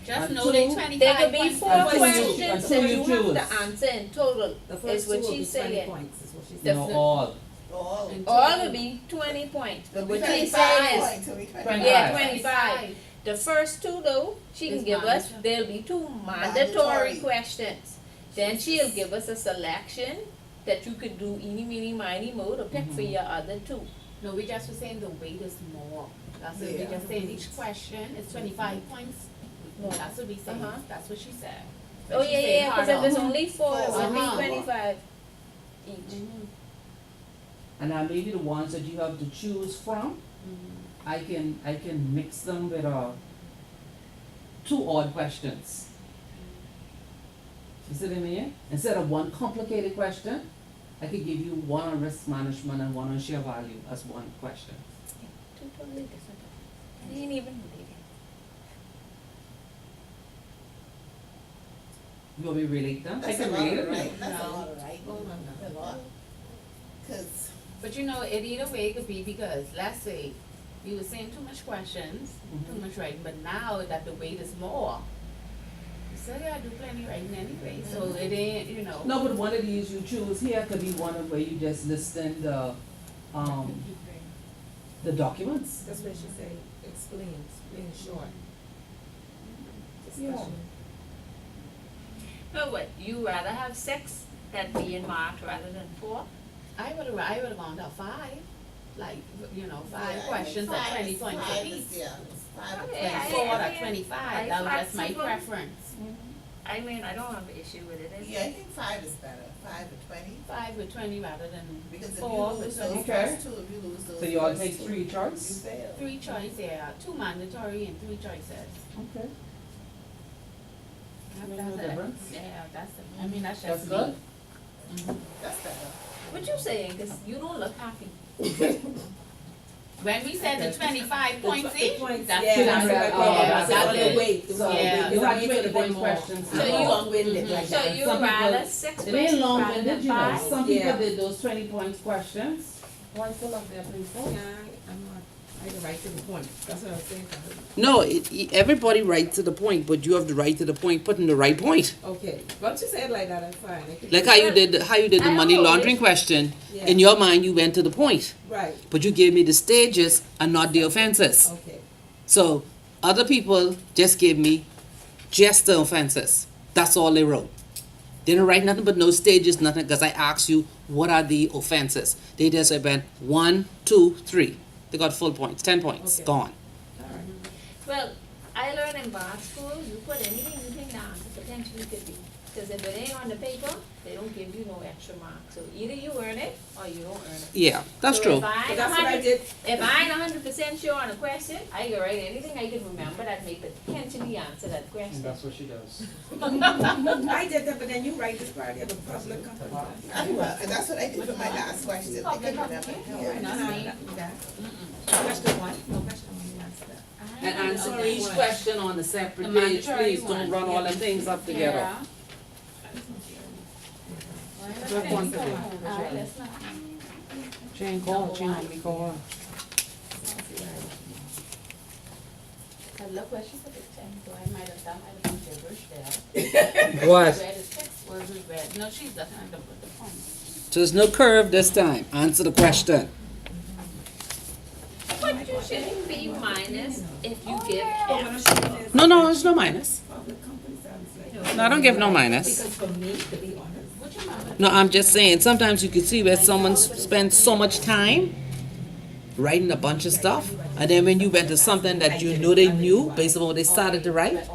Just And know they two- 25 There could be points 4 per Until you- questions, until so you you have choose. to answer in total, The is first what 2 will she's be 20 saying. points, is what she's The saying. no, all. all. And All will be 20 points, but what she's 25 saying is, points, it'll be 25. yeah, 25. The first 2 though, she can Is give us, mandatory. there'll be 2 Mandatory. mandatory questions. Then she'll give us a selection that you could do eeny, meeny, miny, mo to pick for Mhm. your other 2. No, we just were saying the weight is more. That's what we Yeah. just saying each question is 25 points. More. That's what we said. Uh-huh. That's what she said. Oh, She yeah, said yeah, cause if hard there's on. only 4, it would be Uh-huh. 25 each. Mhm. And now maybe the ones that you have to choose from, Mhm. I can mix them with 2 odd questions. You see what I mean? Instead of 1 complicated question, I could give you one on risk management and one on share value as one question. Two totally different. They ain't even related. You want me to relate them? I That's a can lot relate of them. writing, that's a No. lot of writing, Oh, no. a lot. 'Cause But you know, it either way could be because, let's say, you were saying too much questions, too Mhm. much writing, but now that the weight is more, you still gotta do plenty writing anyway, so it ain't, you know. No, but one of these you choose here could be one of where you just list in the documents. That's what she say, explain short. Yeah. Discussion. No, what, you rather have 6 that being marked rather than 4? I would've gone to 5, like, you know, yeah, I 5 think questions at five 20 is- points five apiece. is- Yeah, five or Okay, 24 I- at 25, that was I- just my flexible. preference. I mean, I don't have an issue with it. It's- Yeah, I think 5 is better, 5 or 20, 5 with 20 rather than because if you 4 lose with those 20. Okay. first two, if you lose those So you all first take two, 3 you charts? fail. 3 choice, yeah, 2 mandatory and 3 choices. Okay. That's No it. difference? Yeah, that's it, I mean, that's That's just good? me. Mhm. That's better. What you saying, 'cause you don't look happy. When we said the 25 points The each, points, that's yeah, that's that's it. right. Yeah, That's that's it. it. Wait, So Yeah. you have You 20 could've point been more. questions. So now. you long-winded Mhm. like So that. you Some rather people- 6 It questions ain't long rather winded, than you know, 5? some people Yeah. did those 20 points questions. Why fill up their place? Yeah, I'm not, I can write to the point, that's what I was saying to her. No, everybody writes to the point, but you have to write to the point, putting the right point. Okay, once you say it like that, I'm fine. I can- Like how you did the I money always- laundering question. Yeah. In your mind, you went to the point, Right, but you gave me the stages and not the offenses. okay. So other people just gave me just the offenses. That's all they wrote. They didn't write nothing but no stages, nothing, because I asked you what are the offenses. They just went 1, 2, 3. They got full points, 10 points, Okay. gone. All right. Well, I learned in bar school, you put anything you think the answer potentially could be. Because if it ain't on the paper, they don't give you no extra mark. So either you earn it or you don't earn it. Yeah, that's So true. If I But ain't that's what I 100 did. if I ain't 100% sure on a question, I can write anything I can remember that may potentially answer that question. what she does. I did that, but then you write this part of the public. And that's what I did for my last question, I couldn't remember. Yeah. No, not that. Question 1, no, question 1, you answer that. And answer Okay. each question on a separate The page, mandatory please, don't one, run all yeah. the things up together. Yeah. Just one second. Alright, let's not. Jane, call, call. I love questions for the 10, so I might have, that might have been gibberish there. What? Red is 6, words is red. No, she's looking at the phone. So there's no curve this time, answer the question. But you shouldn't be minus if you give F. No, there's no minus. Public company sounds like. No, I don't give no minus. Because for me, to be honest, What's your mother? No, I'm just saying, sometimes you can see where someone spends so much time writing a bunch of stuff, and then when you went to something that you know they knew, based on what they started to write,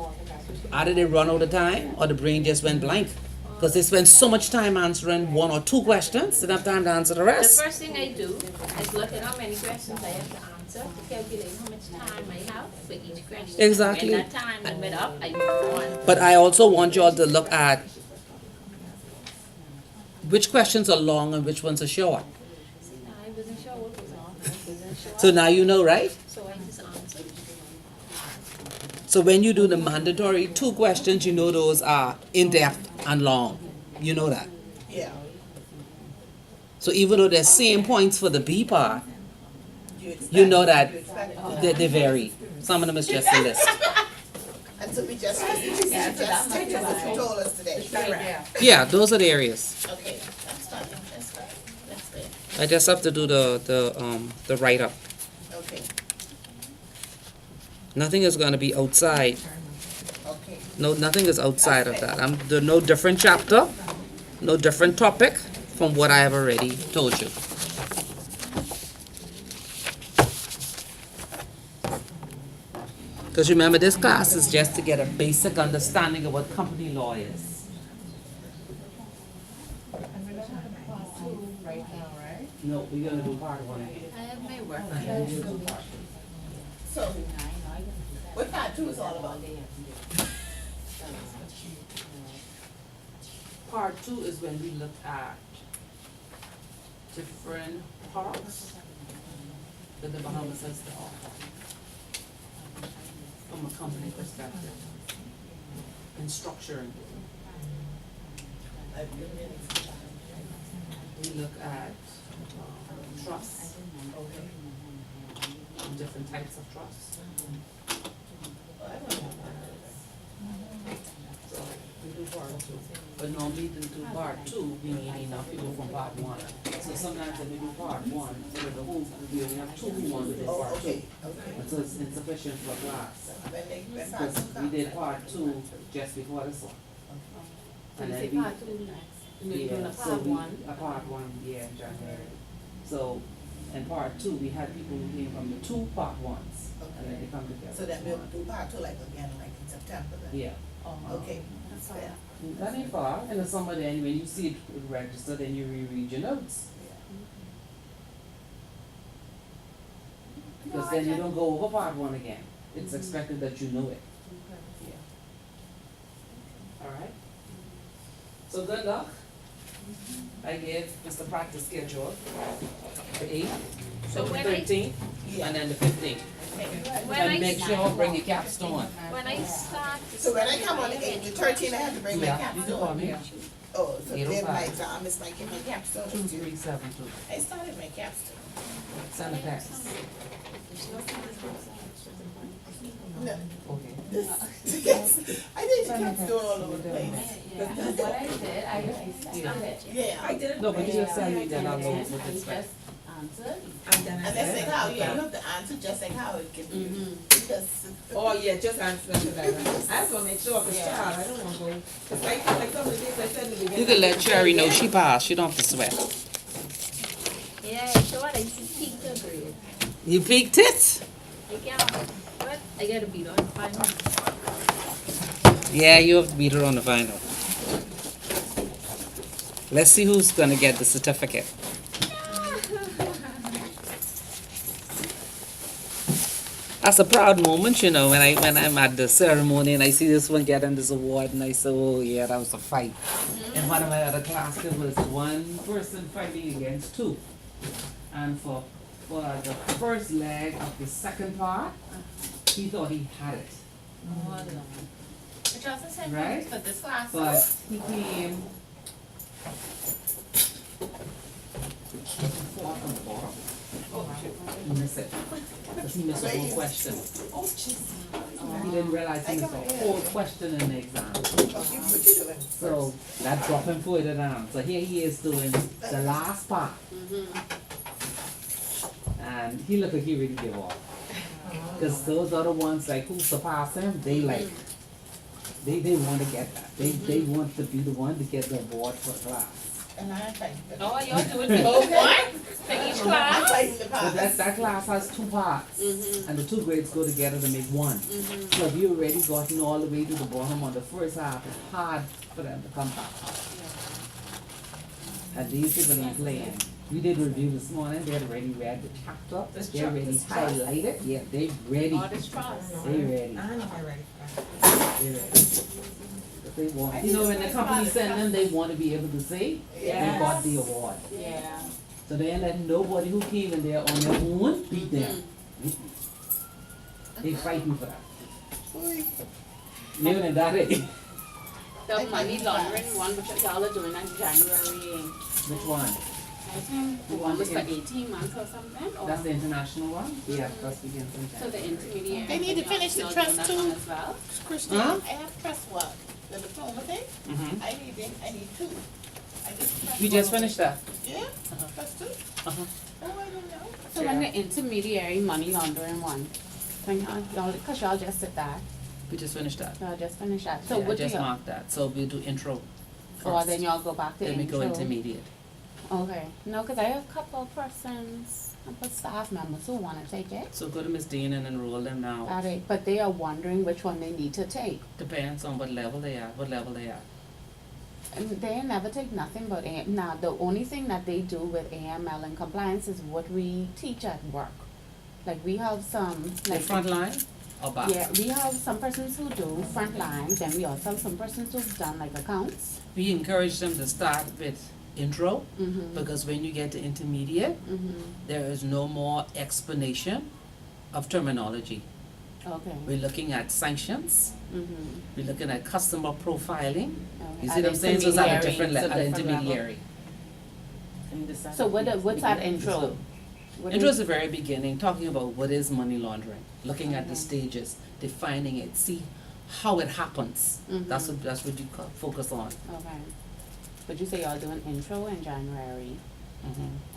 either they run out of time, or the brain just went blank. Because they spend so much time answering 1 or 2 questions, they don't have time to answer the The rest. first thing I do is look at how many questions I have to answer to calculate how much time I have for each question. Exactly. When that time is made up, I move on. But I also want y'all to look at which questions are long and which ones are short. See, I wasn't sure what was on, I wasn't sure. So now you know, right? So I just answered. So when you do the mandatory 2 questions, you know those are in-depth and long. You know that. Yeah, So even though they're same points for the B part, you expect. you know that You expect. they vary. Some of them is just a list. Until we just, what you told us today. Yeah, those are the areas. Okay, that's fine, that's fine, that's good, I just have to do the write-up. okay, Nothing is gonna be outside. okay. No, nothing is outside of that. There's no different chapter, no different topic from what I have already told you. Because remember, this class is just to get a basic understanding of what company law is. Right now, right? No, we're gonna do part 1. I have my work. So, what part 2 is all about? Part 2 is when we look at different parts that the Bahamas has to offer from a company perspective and structuring. We look at trusts, different types of trusts. So we do part two, but normally to do part two, we need enough people from part one. So sometimes when we do part one, so that the whole, we only have two who want to do Oh, part two. okay, okay. And so it's insufficient for class. When Because we did part two just before this one. So And you then say we- part two next, and then you're doing a so part we- one. A part one, yeah, in January. So, in part two, we had people who came from the two part ones, and then they come together. So then as we'll one. do part two like again, like in September then? Yeah. Okay, That's fair. all. That ain't far. In the summer then, when you see it registered, then you reread your notes. No, Because I then you just- don't go over part one again. It's expected that you know it. Okay. Yeah. Alright? So good luck. I gave Mr. Pratt the schedule, the 8th, So the when 13th, and then the 15th. When And I make sure bring your capstone. When I start. So when I come on the 8th, the 13th, I have to bring my Yeah, you can call capstone? me. Oh, so then 8:05. my exam is my capstone. 2372. I started my capstone. Send a text. No, Okay. this, I did the capstone all over the place. Yeah, what I did, I sent it. Yeah, I did it. No, but you just send me that I'll And know then what I to expect. just answered. I'm done. and that's like how, yeah, you have to answer just like how it can be. Mhm. Because. Oh, yeah, just answer that. I just wanna make sure if it's Yeah. child, I don't wanna go, cause like some of the things I said in the beginning. You can let Cherry know she passed, she don't have to sweat. Yeah, sure, I peaked the grade. You peaked it? I can't, what? I gotta beat on final. Yeah, you have to beat her on the final. Let's see who's gonna get the certificate. That's a proud moment, you know, when I'm at the ceremony and I see this one getting this award and I say, oh yeah, that was a fight. In one of my other classes, there was one person fighting against two. And for the first leg of the second part, he thought he had it. Which also said Right. for this class. But he came fourth from the bottom. He missed it. Because he missed the whole question. He didn't realize he missed the whole question in the exam. What you doing? So that dropped him further down. So here he is doing the last part. And he looked like he really gave up. Because those other ones, like who surpassed him, they like, they want to get that. They want to be the one to get the award for the class. And I fight. Oh, you're doing it. What? For each I'm class? fighting the But past. that class has two parts, and the two grades go together to make one. So if you already gotten all the way to the bottom on the first half, it's hard for them to come back. And these people ain't playing. We did review this morning, they had already read the chapter, they already highlighted, yeah, they ready, All this trust. they ready, I know I ready for that. they ready. But they want, you know, when the company send them, they want to be able to say, they got the award. Yeah. So they ain't letting nobody who came in there on their own beat them. They fighting for that. Living in that way. The money laundering one, which y'all are doing in January. Which one? I think the one was for 18 months or something, or? That's the international one? Yeah, that's begins in So the intermediate. They need to finish the trust As too. well? Christian, Huh? I have trust one, the diploma thing, Mm-hmm. I need two. I just trust We just one. finished that. Yeah, trust two? Uh-huh. Oh, I don't know. So when the intermediary money laundering one, when y'all, cause y'all just did that, We just finished that. y'all just finished that, so Yeah, I what do just y'all, marked that. So we'll do intro or first. then y'all go back to Then we go intro? intermediate. Okay, no, cause I have a couple of persons, a couple of staff members who wanna take it. So go to Miss Dean and enroll them now. Alright, but they are wondering which one they need to take. Depends on what level they are, And they never take nothing but now, the only thing that they do with AML and compliance is what we teach at work. Like we have some, The like. front line or back? Yeah, we have some persons who do front line, then we also have some persons who've done like accounts. We encourage them to start with intro, Mhm. because when you get to intermediate, Mhm. there is no more explanation of terminology. Okay. We're looking at sanctions, Mhm. we're looking at customer profiling. Okay. You see At what I'm saying? So it's at a intermediary, different it's a level, at different level. intermediary. So what's that intro? What Intro is- is the very beginning, talking about what is money laundering, looking at the Okay. stages, defining it, see how it happens. Mhm. That's what you focus on. Okay. But you say y'all doing intro in January.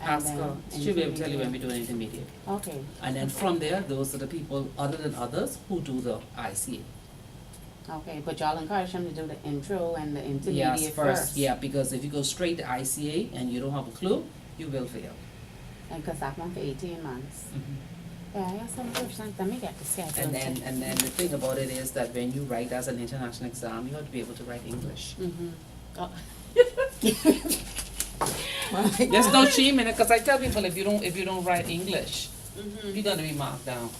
Ask then her, she'll be able to tell you when we're doing intermediate. Okay. And then from there, those are the people, other than others, who do the ICA. Okay, but y'all encourage them to do the intro and the Yes, intermediate first. yeah, because if you go straight to ICA and you don't have a clue, you will fail. And cause that one for 18 months. Yeah, I have some questions, let me get the schedule. And then the thing about it is that when you write as an international exam, you have to be able to write English. Mm-hmm. Oh. There's no shame in it, cause I tell people if you don't write English, Mm-hmm. you're gonna be marked down.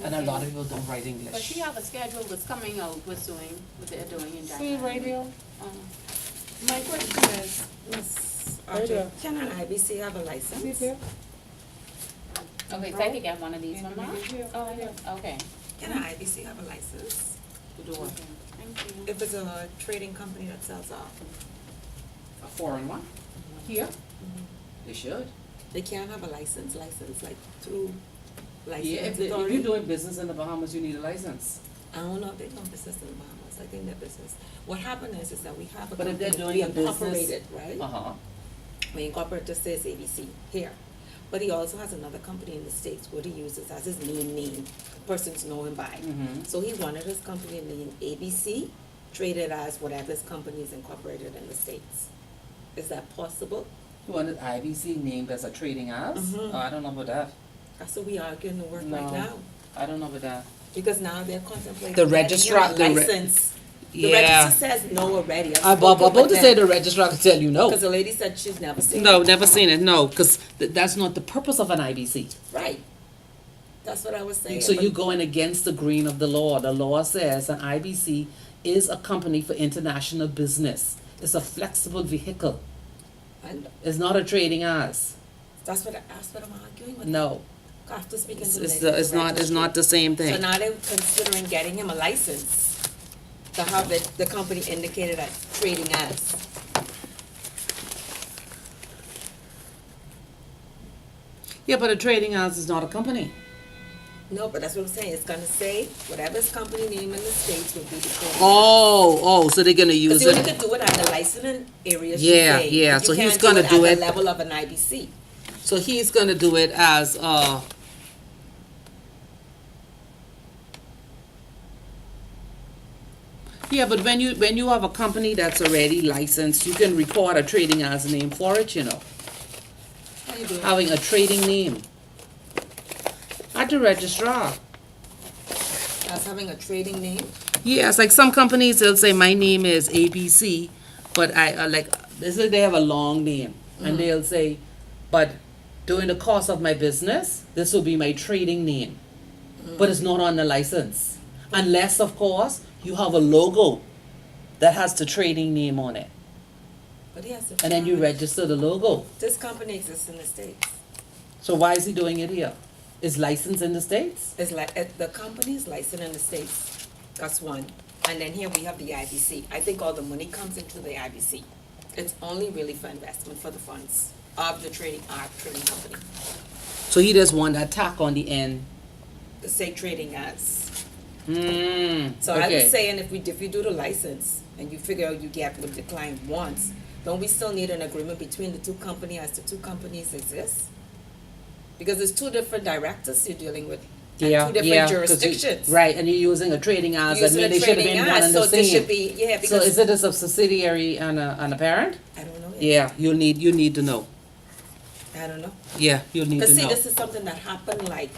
And a lot of people don't write English. But she have a schedule what's coming out, what they're doing in See January. right here? My question is, Ms. Archer, can an IBC have a license? Okay, so I could get one of these from Mark? Oh, yeah. Okay. Can an IBC have a license? To do what? Thank you. If it's a trading company that sells off? A foreign one? Here? They should. They can't have a license like through Yeah, license if authority? you're doing business in the Bahamas, you need a license. I don't know if they're doing business in the Bahamas, I think their business, what happened is that we have a But if they're company, doing we a business- incorporated, right? Uh-huh. We incorporated just says ABC here. But he also has another company in the States what he uses as his main name, persons know him by. Mhm. So he wanted his company name ABC, traded as whatever his company is incorporated in the States. Is that possible? You wanted IBC named as a trading house? Mhm. Oh, I don't know about that. That's what we are arguing to work right No. now. I don't know about that. Because now they're contemplating. The getting him registrar- a the re- license. The Yeah. register says no already. I'm about to say the registrar could tell you no. Because the lady said she's never seen it. No, never seen it, no, because that's not the purpose of an IBC. Right. That's what I was saying. So but- you're going against the grain of the law. The law says an IBC is a company for international business. It's a flexible vehicle. And It's not a trading house. that's what I'm arguing with. No, After speaking to it's, the it's, lady. at it's not. It's registry. not the same So thing. now they're considering getting him a license to have the company indicated as trading as. Yeah, but a trading house is not a company. No, but that's what I'm saying. It's gonna say whatever his company name in the States will be the trading. Oh, so they're gonna use Because you only it. could do it at the licensing area. Yeah, yeah, so he's gonna do at it- the level of an IBC. So he's gonna do it as Yeah, but when you have a company that's already licensed, you can record a trading as name for it, you know. How you doing? Having a trading name. At the registrar. As having a trading name. Yes, like some companies, they'll say my name is ABC, but I like they have a long name, and they'll say, but during the course of my business, this will be my trading name, but it's not on the license, unless of course you have a logo that has the trading name on it, But he has to. and then you find- register the logo. This company exists in the States. So why is he doing it here? Is licensed in the States? It's like, the company is licensed in the States. That's one. And then here we have the IBC. I think all the money comes into the IBC. It's only really for investment for the funds of the trading company. So he just want that tack on the end. The say trading as. So So I was saying if you do the license and you figure out you get what the client wants, don't we still need an agreement between the two companies as the two companies exist? Because there's two different directors you're dealing with and two different 'cause you- jurisdictions. right, and you're using a trading as, I Using mean, a they should have trading been one as, and the so this same. should be, yeah, So because, is it a subsidiary and a parent? I don't know yet. Yeah, you need to know. I don't know. Yeah, you need to Because see, know. this is something that happened like,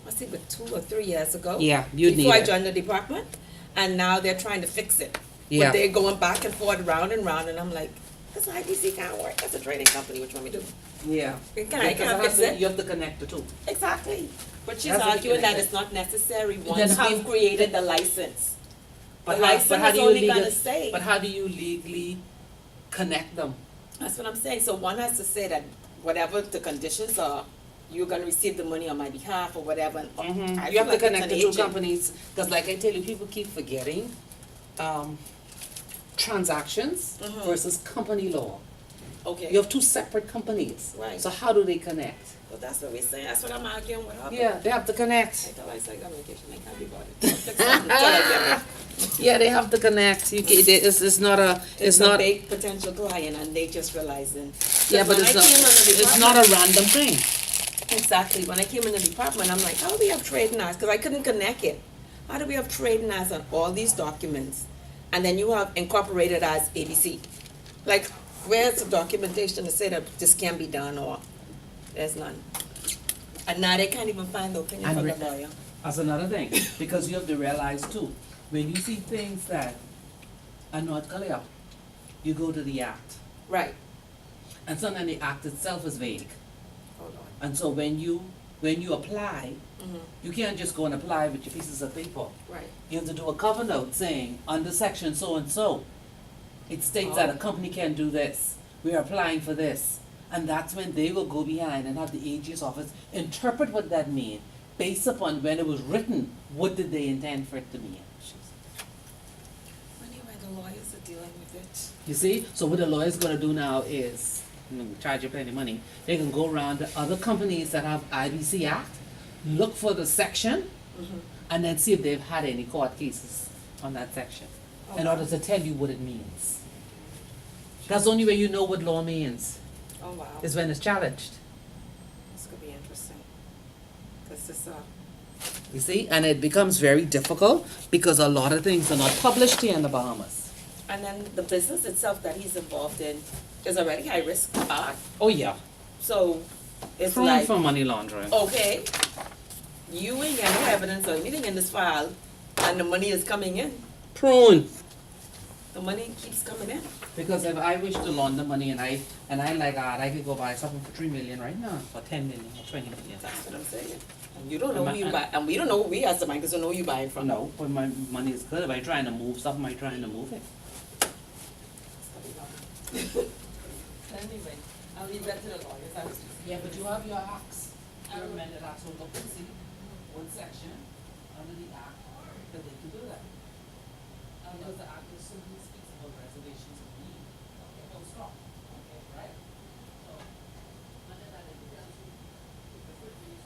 must be 2 or 3 years ago. Yeah, you need Before I it. joined the department, and now they're trying to fix it. Yeah. But they're going back and forth, round and round, and I'm like, this IBC can't work, that's a trading company, what you want me to do? Yeah. I can't fix it. You have to connect the two. Exactly. But she's That's what arguing we that can it's not necessary Then once how- we've created the license. The But license how is do you only legal- gonna say. But how do you legally connect them? That's what I'm saying, so one has to say that whatever the conditions are, you're gonna receive the money on my behalf or whatever, and I You feel have to like it's connect an the two agent. companies, cause like I tell you, people keep forgetting, transactions Mhm. versus company law. Okay. You have two separate companies. Right. So how do they connect? Well, that's what we're saying, that's what I'm arguing with her. Yeah, they have to connect. I tell her, I say, I got vacation, I can't be bothered. I'll fix something till I get it. Yeah, they have to connect. It's not a, It's a big potential client and they just realizing. 'Cause yeah, but when I it's not, came in the it's not a department- random thing. Exactly, when I came in the department, I'm like, how do we have trading as, cause I couldn't connect it. How do we have trading as on all these documents? And then you have incorporated as ABC? Like, where's the documentation to say that this can be done or there's none? And now they can't even find the opinion And from the re- lawyer. That's another thing, because you have to realize too, when you see things that are not clear, you go to the act. Right. And sometimes the act itself is vague. Hold on. And so when you apply, Mhm. you can't just go and apply with your pieces of paper. Right. You have to do a cover note saying, under section so and so, it states that a company can do this, we are applying for this. And that's when they will go behind and have the AG's office interpret what that means, based upon when it was written, what did they intend for it to mean. Anyway, the lawyers are dealing with it. You see, so what the lawyer's gonna do now is, charge you plenty of money, they can go around to other companies that have IBC Act, look for the section, Mhm. and then see if they've had any court cases on that section, in order to tell you what it means. That's the only way you know what law means, Oh, wow. is when it's challenged. This could be interesting. Cause this, You see, and it becomes very difficult because a lot of things are not published here in the Bahamas. and then the business itself that he's involved in is already high risk, Oh yeah, so it's prone like, for money laundering. okay, you ain't got no evidence or anything in this file, and the money is coming in, Prone. the money keeps coming in. Because if I wish to launder money and I like I could go buy something for 3 million right now, or 10 million, or 20 million. That's what I'm saying. And you don't know who you buy, and we don't know who we as the bankers don't know who you buying from. No, but my money is good. If I'm trying to move something, I'm trying to move it. Anyway, I'll leave that to the lawyers, I was just. Yeah, but you have your acts, your amended acts, will look and see one section under the act that they can do that. Because the act is simply speaks about reservations of need. Okay, full stop. Okay, right? So, under that, it tells you the good news,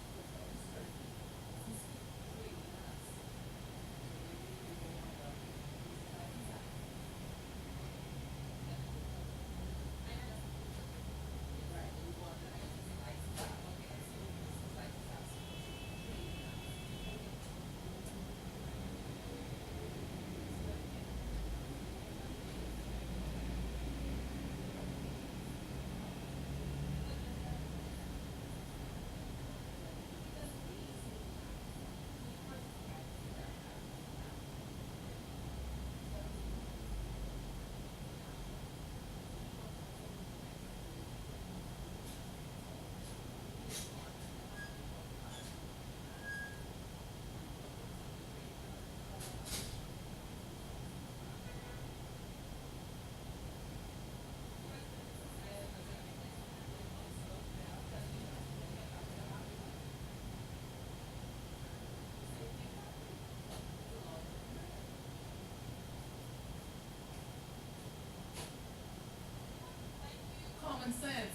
common sense.